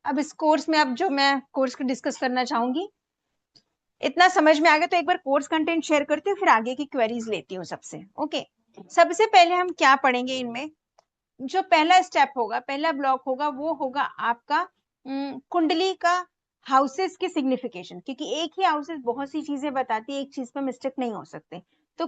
अब इस कोर्स में अब जो मैं कोर्स को डिस्कस करना चाहूंगी, इतना समझ में आ गया तो एक बार कोर्स कंटेंट शेयर करती हूँ, फिर आगे की क्वेरीज लेती हूँ सबसे। ओके, सबसे पहले हम क्या पढ़ेंगे इनमें, जो पहला स्टेप होगा, पहला ब्लॉक होगा, वो होगा आपका कुंडली का हाउसेस की सिग्निफिकेशन, क्योंकि एक ही हाउसेस बहुत सी चीजें बताती है, एक चीज पर मिस्टेक नहीं हो सकते। तो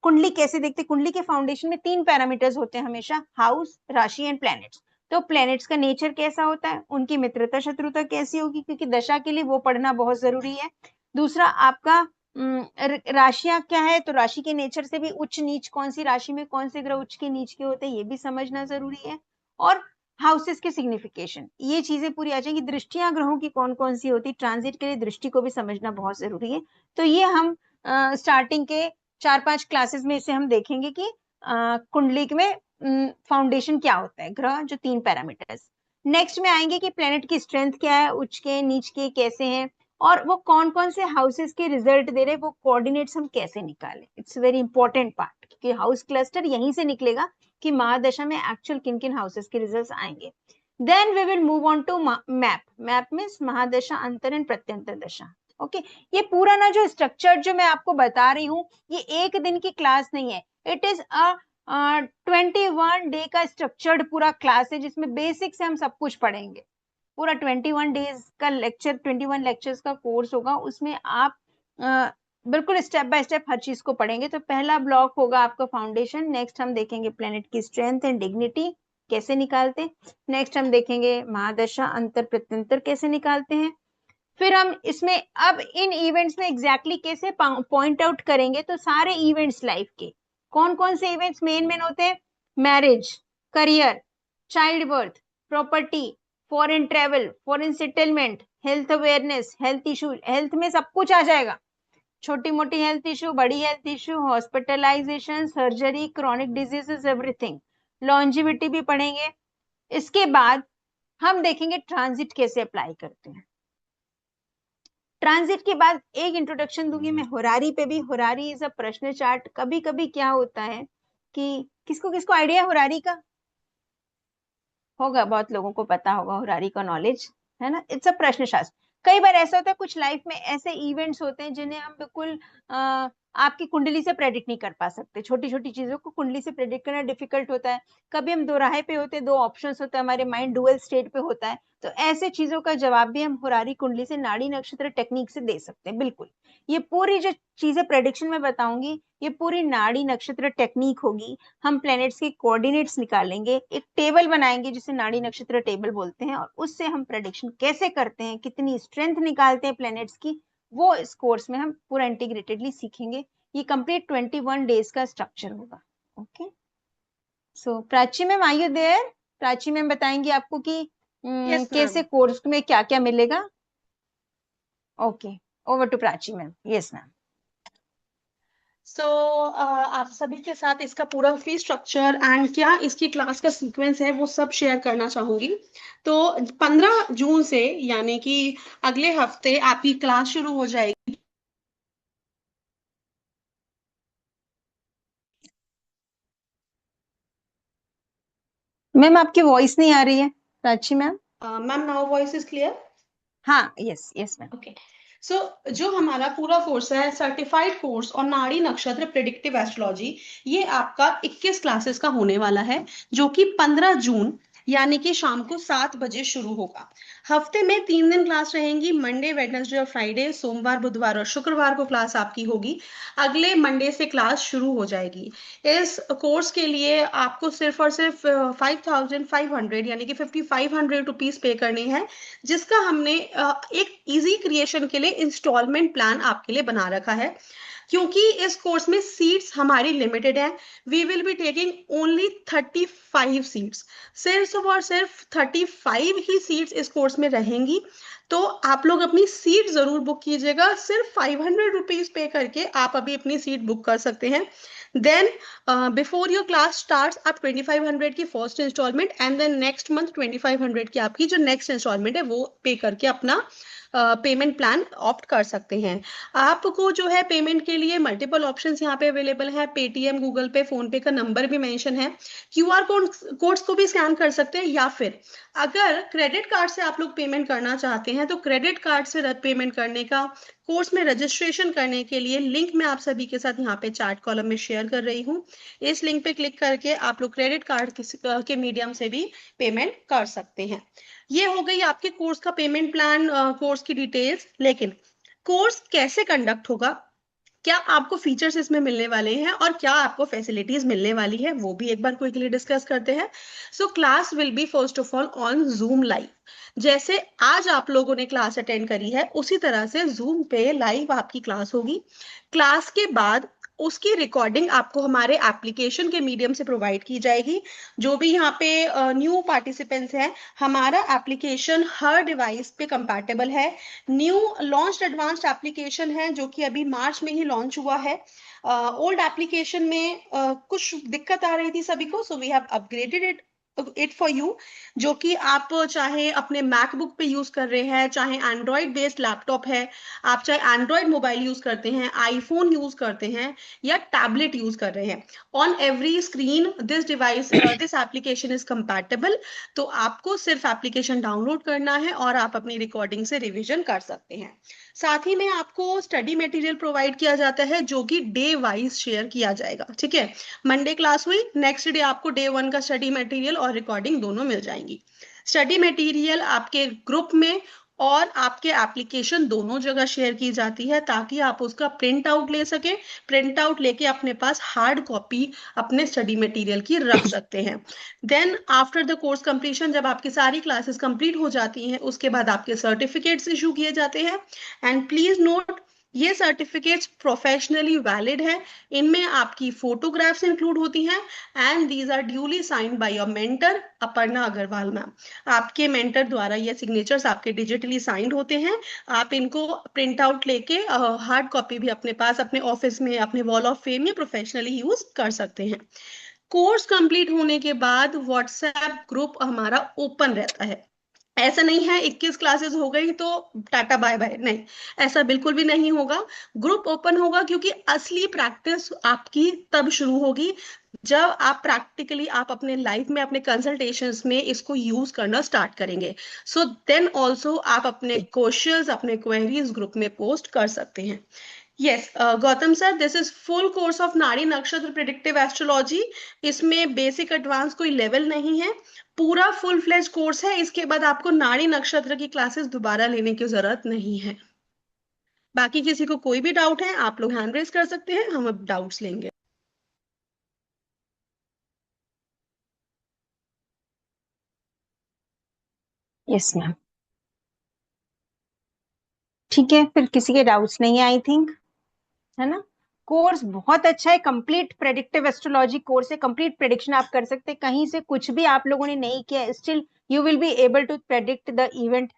कुंडली कैसे देखते, कुंडली के फाउंडेशन में 3 पैरामीटर्स होते हैं हमेशा, हाउस, राशि एंड प्लैनेट्स। तो प्लैनेट्स का नेचर कैसा होता है, उनकी मित्रता शत्रुता कैसी होगी, क्योंकि दशा के लिए वो पढ़ना बहुत जरूरी है। दूसरा आपका राशियां क्या है, तो राशि के नेचर से भी उच्च नीच कौन सी राशि में कौन से ग्रह उच्च के नीच के होते हैं ये भी समझना जरूरी है। और हाउसेस के सिग्निफिकेशन, ये चीजें पूरी आ जाएंगी। दृष्टियां ग्रहों की कौन कौन सी होती, ट्रांजिट के लिए दृष्टि को भी समझना बहुत जरूरी है। तो ये हम स्टार्टिंग के 4-5 क्लासेस में इसे हम देखेंगे कि कुंडली में फाउंडेशन क्या होता है, ग्रह जो 3 पैरामीटर्स। नेक्स्ट में आएंगे कि प्लेनेट की स्ट्रेंथ क्या है, उच्च के नीच के कैसे हैं, और वो कौन कौन से हाउसेस के रिजल्ट दे रहे, वो कोऑर्डिनेट्स हम कैसे निकालें। इट्स वेरी इंपॉर्टेंट पार्ट, क्योंकि हाउस क्लस्टर यहीं से निकलेगा कि महादशा में एक्चुअल किन किन हाउसेस के रिजल्ट्स आएंगे। Then we will move on to map. Map में महादशा, अंतर एंड प्रत्यंतर दशा। ओके ये पूरा ना जो स्ट्रक्चर जो मैं आपको बता रही हूँ, ये एक दिन की क्लास नहीं है, इट इज 21 डे का स्ट्रक्चर्ड पूरा क्लास है, जिसमें बेसिक से हम सब कुछ पढ़ेंगे। पूरा 21 डेज का लेक्चर, 21 लेक्चर्स का कोर्स होगा, उसमें आप बिल्कुल स्टेप बाय स्टेप हर चीज को पढ़ेंगे। तो पहला ब्लॉक होगा आपका फाउंडेशन, नेक्स्ट हम देखेंगे प्लेनेट की स्ट्रेंथ एंड डिग्निटी कैसे निकालते हैं, नेक्स्ट हम देखेंगे महादशा, अंतर प्रत्यंतर कैसे निकालते हैं। फिर हम इसमें अब इन इवेंट्स में एग्जैक्टली कैसे पॉइंट आउट करेंगे, तो सारे इवेंट्स लाइफ के कौन कौन से इवेंट्स मेन होते हैं, marriage, career, child birth, property, foreign travel, foreign settlement, health awareness, health issue, health में सब कुछ आ जाएगा, छोटी मोटी हेल्थ इशू, बड़ी health issue, hospitalization, surgery, chronic diseases, everything. Longevity भी पढ़ेंगे। इसके बाद हम देखेंगे ट्रांजिट कैसे अप्लाई करते हैं। ट्रांजिट के बाद एक इंट्रोडक्शन दूंगी मैं होरारी पे भी। होरारी इज अ प्रश्न चार्ट। कभी कभी क्या होता है कि किसको किसको आइडिया होरारी का होगा, बहुत लोगों को पता होगा होरारी का नॉलेज है ना। इट्स अ प्रश्न शास्त्र। कई बार ऐसा होता है कुछ लाइफ में ऐसे इवेंट्स होते हैं जिन्हें हम बिल्कुल आपकी कुंडली से प्रेडिक्ट नहीं कर पा सकते। छोटी छोटी चीजों को कुंडली से प्रेडिक्ट करना डिफिकल्ट होता है। कभी हम दोराहे पे होते हैं, 2 ऑप्शंस होता है, हमारे माइंड डुअल स्टेट पे होता है, तो ऐसे चीजों का जवाब भी हम होरारी कुंडली से, नाड़ी नक्षत्र टेक्निक से दे सकते हैं। बिल्कुल ये पूरी जो चीजें प्रेडिक्शन में बताऊंगी, ये पूरी नाड़ी नक्षत्र टेक्निक होगी। हम प्लैनेट्स के कोऑर्डिनेट्स निकालेंगे, एक टेबल बनाएंगे जिसे नाड़ी नक्षत्र टेबल बोलते हैं, और उससे हम प्रेडिक्शन कैसे करते हैं, कितनी स्ट्रेंथ निकालते हैं प्लैनेट्स की, वो इस कोर्स में हम पूरा इंटीग्रेटेडली सीखेंगे। ये कंप्लीट 21 डेज का स्ट्रक्चर होगा। Okay so Prachi ma'am, are you there? Prachi ma'am बताएंगी आपको कि Yes, कैसे ma'am. कोर्स में क्या क्या मिलेगा। Okay over to Prachi ma'am. Yes ma'am. So, आप सभी के साथ इसका पूरा फी स्ट्रक्चर एंड क्या इसकी क्लास का सीक्वेंस है वो सब शेयर करना चाहूंगी। तो 15 जून से यानी कि अगले हफ्ते आपकी क्लास शुरू हो जाएगी। मैम आपकी वॉइस नहीं आ रही है Prachi ma'am. Ma'am, now voice is clear? हाँ yes yes ma'am. Okay so जो हमारा पूरा कोर्स है सर्टिफाइड कोर्स और नाड़ी नक्षत्र प्रिडिक्टिव एस्ट्रोलॉजी, ये आपका 21 क्लासेस का होने वाला है, जो कि 15 जून यानी कि शाम को 7 बजे शुरू होगा। हफ्ते में 3 दिन क्लास रहेंगी, मंडे, वेडनेसडे और फ्राइडे। सोमवार, बुधवार और शुक्रवार को क्लास आपकी होगी। अगले मंडे से क्लास शुरू हो जाएगी। इस कोर्स के लिए आपको सिर्फ और सिर्फ 5500 यानी कि 5500 रुपीज पे करने हैं, जिसका हमने एक इजी क्रिएशन के लिए इंस्टॉलमेंट प्लान आपके लिए बना रखा है। क्योंकि इस कोर्स में सीट्स हमारी लिमिटेड है, we will be taking only 35 seats. सिर्फ और सिर्फ 35 ही सीट्स इस कोर्स में रहेंगी। तो आप लोग अपनी सीट जरूर बुक कीजिएगा। सिर्फ 500 रुपीज पे करके आप अभी अपनी सीट बुक कर सकते हैं। Then before your class starts आप 2500 की first instalment and then next month 2500 की आपकी जो नेक्स्ट इंस्टॉलमेंट है वो पे करके अपना पेमेंट प्लान ऑप्ट कर सकते हैं। आपको जो है पेमेंट के लिए मल्टीपल ऑप्शंस यहाँ पे अवेलेबल है। पेटीएम, गूगल पे, फोन पे का नंबर भी मेंशन है। क्यूआर कोड्स को भी स्कैन कर सकते हैं, या फिर अगर क्रेडिट कार्ड से आप लोग पेमेंट करना चाहते हैं तो क्रेडिट कार्ड से पेमेंट करने का, कोर्स में रजिस्ट्रेशन करने के लिए लिंक मैं आप सभी के साथ यहाँ पे चैट कॉलम में शेयर कर रही हूँ। इस लिंक पे क्लिक करके आप लोग क्रेडिट कार्ड के मीडियम से भी पेमेंट कर सकते हैं। ये हो गई आपके कोर्स का पेमेंट प्लान, कोर्स की डिटेल्स। लेकिन कोर्स कैसे कंडक्ट होगा, क्या आपको फीचर्स इसमें मिलने वाले हैं और क्या आपको फैसिलिटीज मिलने वाली है, वो भी एक बार क्विकली डिस्कस करते हैं। So class will be first of all on zoom live. जैसे आज आप लोगों ने क्लास अटेंड करी है उसी तरह से जूम पे लाइव आपकी क्लास होगी। क्लास के बाद उसकी रिकॉर्डिंग आपको हमारे एप्लीकेशन के मीडियम से प्रोवाइड की जाएगी। जो भी यहाँ पे न्यू पार्टिसिपेंट्स हैं, हमारा एप्लीकेशन हर डिवाइस पे कंपैटिबल है। न्यू लॉन्च्ड एडवांस्ड एप्लीकेशन है जो कि अभी मार्च में ही लॉन्च हुआ है। ओल्ड एप्लीकेशन में कुछ दिक्कत आ रही थी सभी को, so we have upgraded it for you. जो कि आप चाहे अपने मैकबुक पे यूज कर रहे हैं, चाहे एंड्रॉइड बेस्ड लैपटॉप है, आप चाहे एंड्रॉइड मोबाइल यूज करते हैं, आईफोन यूज करते हैं या टैबलेट यूज कर रहे हैं, on every screen this device this application is compatible. तो आपको सिर्फ एप्लीकेशन डाउनलोड करना है और आप अपनी रिकॉर्डिंग से रिवीजन कर सकते हैं। साथ ही में आपको स्टडी मटेरियल प्रोवाइड किया जाता है जो कि डे वाइज शेयर किया जाएगा। ठीक है, मंडे क्लास हुई, नेक्स्ट डे आपको डे 1 का स्टडी मटेरियल और रिकॉर्डिंग दोनों मिल जाएंगी। स्टडी मटेरियल आपके ग्रुप में और आपके एप्लीकेशन दोनों जगह शेयर की जाती है ताकि आप उसका प्रिंट आउट ले सके। प्रिंट आउट लेके अपने पास हार्ड कॉपी अपने स्टडी मटेरियल की रख सकते हैं। Then after the course completion, जब आपकी सारी क्लासेस कंप्लीट हो जाती हैं, उसके बाद आपके सर्टिफिकेट्स इशू किए जाते हैं। एंड प्लीज नोट, ये सर्टिफिकेट्स प्रोफेशनली वैलिड है। इनमें आपकी फोटोग्राफ्स इंक्लूड होती हैं and these are duly signed by your mentor Aparna Agarwal ma'am. आपके मेंटर द्वारा ये सिग्नेचर्स आपके डिजिटली साइंड होते हैं। आप इनको प्रिंट आउट लेके हार्ड कॉपी भी अपने पास अपने ऑफिस में अपने वॉल ऑफ फेम में प्रोफेशनली यूज कर सकते हैं। कोर्स कंप्लीट होने के बाद व्हाट्सएप ग्रुप हमारा ओपन रहता है। ऐसा नहीं है 21 क्लासेस हो गई तो टाटा बाय बाय, नहीं, ऐसा बिल्कुल भी नहीं होगा। ग्रुप ओपन होगा क्योंकि असली प्रैक्टिस आपकी तब शुरू होगी जब आप प्रैक्टिकली आप अपने लाइफ में अपने कंसल्टेशंस में इसको यूज करना स्टार्ट करेंगे। सो देन ऑल्सो आप अपने क्वेश्चंस अपने क्वेरीज ग्रुप में पोस्ट कर सकते हैं। Yes Gautam sir, this is full course of नाड़ी नक्षत्र प्रिडिक्टिव एस्ट्रोलॉजी। इसमें बेसिक एडवांस कोई लेवल नहीं है, पूरा फुल फ्लेज कोर्स है। इसके बाद आपको नाड़ी नक्षत्र की क्लासेस दोबारा लेने की जरूरत नहीं है। बाकी किसी को कोई भी डाउट है आप लोग हैंड रेज कर सकते हैं, हम अब डाउट्स लेंगे। Yes ma'am. ठीक है, फिर किसी के डाउट्स नहीं है आई थिंक, है ना। कोर्स बहुत अच्छा है, कंप्लीट प्रेडिक्टिव एस्ट्रोलॉजी कोर्स है, कंप्लीट प्रेडिक्शन आप कर सकते हैं। कहीं से कुछ भी आप लोगों ने नहीं किया, still you will be able to predict the event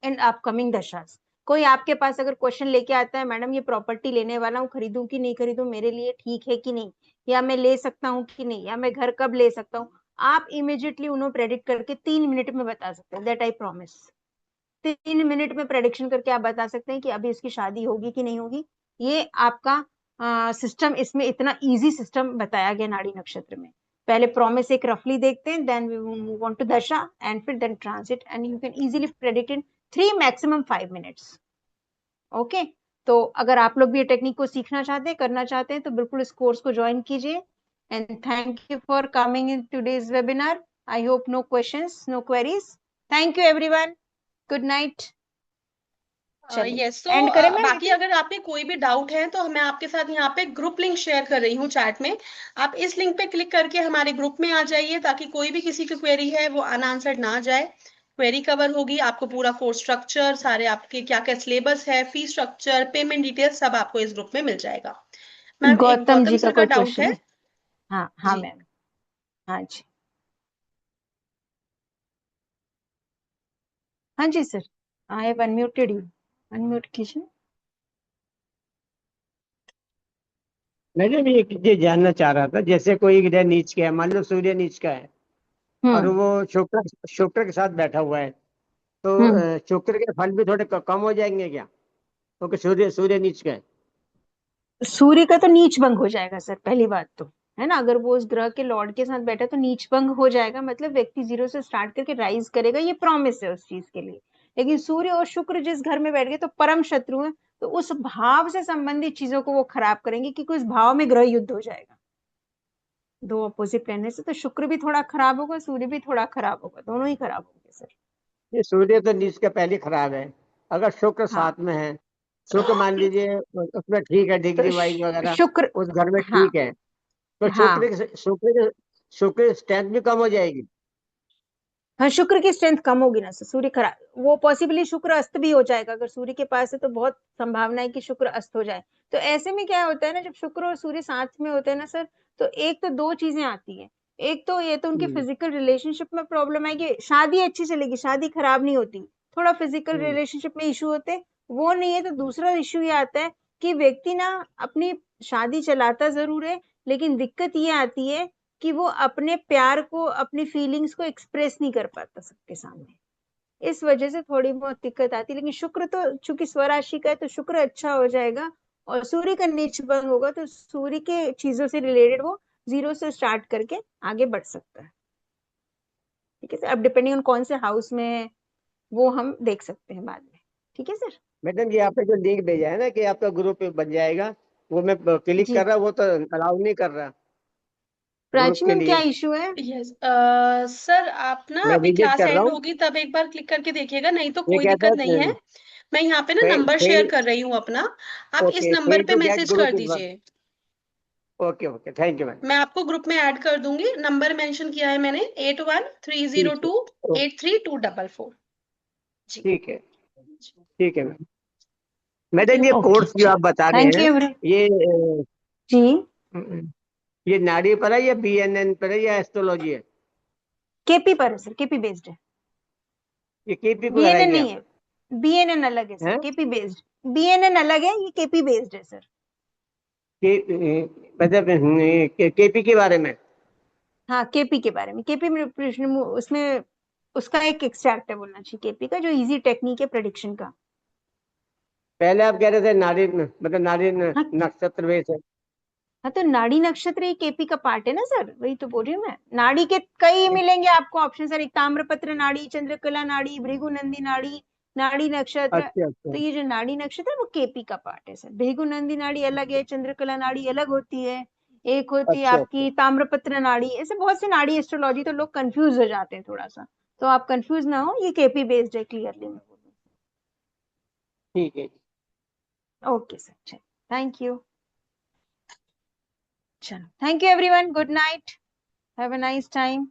in upcoming दशास। कोई आपके पास अगर क्वेश्चन लेके आता है, मैडम ये प्रॉपर्टी लेने वाला हूँ, खरीदूं कि नहीं खरीदूं, मेरे लिए ठीक है कि नहीं, या मैं ले सकता हूँ कि नहीं, या मैं घर कब ले सकता हूँ, आप इमीडिएटली उन्हें प्रेडिक्ट करके 3 मिनट में बता सकते हैं। That I promise. 3 मिनट में प्रेडिक्शन करके आप बता सकते हैं कि अभी इसकी शादी होगी कि नहीं होगी। ये आपका सिस्टम, इसमें इतना इजी सिस्टम बताया गया नाड़ी नक्षत्र में। पहले प्रॉमिस एक रफली देखते हैं, then we move on to दशा एंड फिर then transit, and you can easily predict in 3 maximum 5 minutes. Okay, तो अगर आप लोग भी ये टेक्निक को सीखना चाहते हैं, करना चाहते हैं, तो बिल्कुल इस कोर्स को ज्वाइन कीजिए। And thank you for coming in today's webinar. I hope no questions, no queries. Thank you everyone, good night. Yes, so end करें मैं बाकी अगर आप में कोई भी डाउट है तो मैं आपके साथ यहाँ पे ग्रुप लिंक शेयर कर रही हूँ चैट में। आप इस लिंक पे क्लिक करके हमारे ग्रुप में आ जाइए ताकि कोई भी किसी की क्वेरी है वो अनआंसर्ड ना जाए। क्वेरी कवर होगी, आपको पूरा कोर्स स्ट्रक्चर, सारे आपके क्या क्या सिलेबस है, फी स्ट्रक्चर, पेमेंट डिटेल्स सब आपको इस ग्रुप में मिल जाएगा। मैम, एक गौतम जी गौतम का सर का कोई डाउट क्वेश्चन है। है? हाँ हाँ जी, मैम, हाँ जी, हाँ जी sir, I have unmuted you, unmute कीजिए। मैंने भी एक चीज जानना चाह रहा था, जैसे कोई ग्रह नीच का है, मान लो सूर्य नीच का है और हम्म वो शुक्र शुक्र के साथ बैठा हुआ है, तो हम्म शुक्र के फल भी थोड़े कम हो जाएंगे क्या, क्योंकि सूर्य सूर्य नीच का है। सूर्य का तो नीच भंग हो जाएगा सर, पहली बात तो, है ना। अगर वो उस ग्रह के लॉर्ड के साथ बैठा तो नीच भंग हो जाएगा, मतलब व्यक्ति जीरो से स्टार्ट करके राइज करेगा, ये प्रॉमिस है उस चीज के लिए। लेकिन सूर्य और शुक्र जिस घर में बैठ गए तो परम शत्रु है, तो उस भाव से संबंधित चीजों को वो खराब करेंगे, क्योंकि उस भाव में ग्रह युद्ध हो जाएगा। दो अपोजिट प्लैनेट से तो शुक्र भी थोड़ा खराब होगा, सूर्य भी थोड़ा खराब होगा, दोनों ही खराब होंगे सर। ये सूर्य तो नीच का पहले खराब है, अगर शुक्र हाँ साथ में है शुक्र मान लीजिए उसमें ठीक है, तो डिग्री वाइज वगैरह शुक्र, उस घर में हाँ ठीक है, तो हाँ शुक्र की स्ट्रेंथ भी कम हो जाएगी। हाँ, शुक्र की स्ट्रेंथ कम होगी ना सर, सूर्य खराब, वो पॉसिबली शुक्र अस्त भी हो जाएगा, अगर सूर्य के पास है तो बहुत संभावना है कि शुक्र अस्त हो जाए। तो ऐसे में क्या होता है ना, जब शुक्र और सूर्य साथ में होते हैं ना सर, तो एक तो दो चीजें आती है। एक तो ये तो उनके फिजिकल रिलेशनशिप में प्रॉब्लम है कि शादी अच्छी चलेगी, शादी खराब नहीं होती, थोड़ा फिजिकल रिलेशनशिप में इशू होते, वो नहीं है। तो दूसरा इशू ये आता है कि व्यक्ति ना अपनी शादी चलाता जरूर है, लेकिन दिक्कत ये आती है कि वो अपने प्यार को, अपनी फीलिंग्स को एक्सप्रेस नहीं कर पाता सबके सामने, इस वजह से थोड़ी बहुत दिक्कत आती है। लेकिन शुक्र तो चूंकि स्वराशि का है तो शुक्र अच्छा हो जाएगा, और सूर्य का नीच भंग होगा तो सूर्य के चीजों से रिलेटेड वो 0 से स्टार्ट करके आगे बढ़ सकता है। ठीक है सर, अब डिपेंडिंग ऑन कौन से हाउस में है वो हम देख सकते हैं बाद में। ठीक है सर। मैडम ये आपने जो लिंक भेजा है ना कि आपका ग्रुप बन जाएगा, वो मैं क्लिक जी कर रहा, वो तो अलाउ नहीं कर रहा ग्रुप प्राची के मैम, क्या लिए। इशू है? यस सर, आप ना मैं अभी विजिट क्लास कर रहा एंड हूँ। होगी तब एक बार क्लिक करके देखिएगा, नहीं तो ये कोई कहता दिक्कत नहीं है है। मैं यहाँ पे ना नंबर शेयर कर रही हूँ अपना, आप इस ओके, नंबर फेल पे टू गेट मैसेज कर ग्रुप इज, दीजिए। Okay okay, thank you ma'am. मैं आपको ग्रुप में ऐड कर दूंगी, नंबर मेंशन किया है मैंने ठीक है, 8130283244। जी ठीक है, ठीक है मैम। मैडम ये ओके कोर्स जो आप बता रहे थैंक हैं, यू ये जी। ये नाड़ी पर है या BNN पर है या एस्ट्रोलॉजी है? केपी पर है सर, केपी बेस्ड है, ये KP को बीएनएन कराएंगे नहीं आप? है। बीएनएन अलग है सर, हैं? KP based. बीएनएन अलग है, ये केपी बेस्ड है सर। मतलब KP के बारे में? हाँ केपी के बारे में, केपी में उसमें उसका एक एक्सट्रैक्ट है बोलना चाहिए, केपी का जो इजी टेक्निक है प्रेडिक्शन का। पहले आप कह रहे थे नाड़ी, मतलब नाड़ी हाँ नक्षत्र वेश है। हाँ, तो नाड़ी नक्षत्र ये केपी का पार्ट है ना सर, वही तो बोल रही हूँ मैं। नाड़ी के कई मिलेंगे आपको ऑप्शन सर, एक ताम्रपत्र नाड़ी, चंद्रकला नाड़ी, भृगुनंदी नाड़ी, नाड़ी नक्षत्र। अच्छा अच्छा। तो ये जो नाड़ी नक्षत्र है वो केपी का पार्ट है सर। भृगुनंदी नाड़ी अलग है, चंद्रकला नाड़ी अलग होती है, एक होती है अच्छा अच्छा। आपकी ताम्रपत्र नाड़ी। ऐसे बहुत सी नाड़ी एस्ट्रोलॉजी, तो लोग कंफ्यूज हो जाते हैं थोड़ा सा, तो आप कंफ्यूज ना हो, ये केपी बेस्ड है, क्लियरली मैं बोलूँ। ठीक है। Okay sir, thank you. चलो, thank you everyone, good night, have a nice time.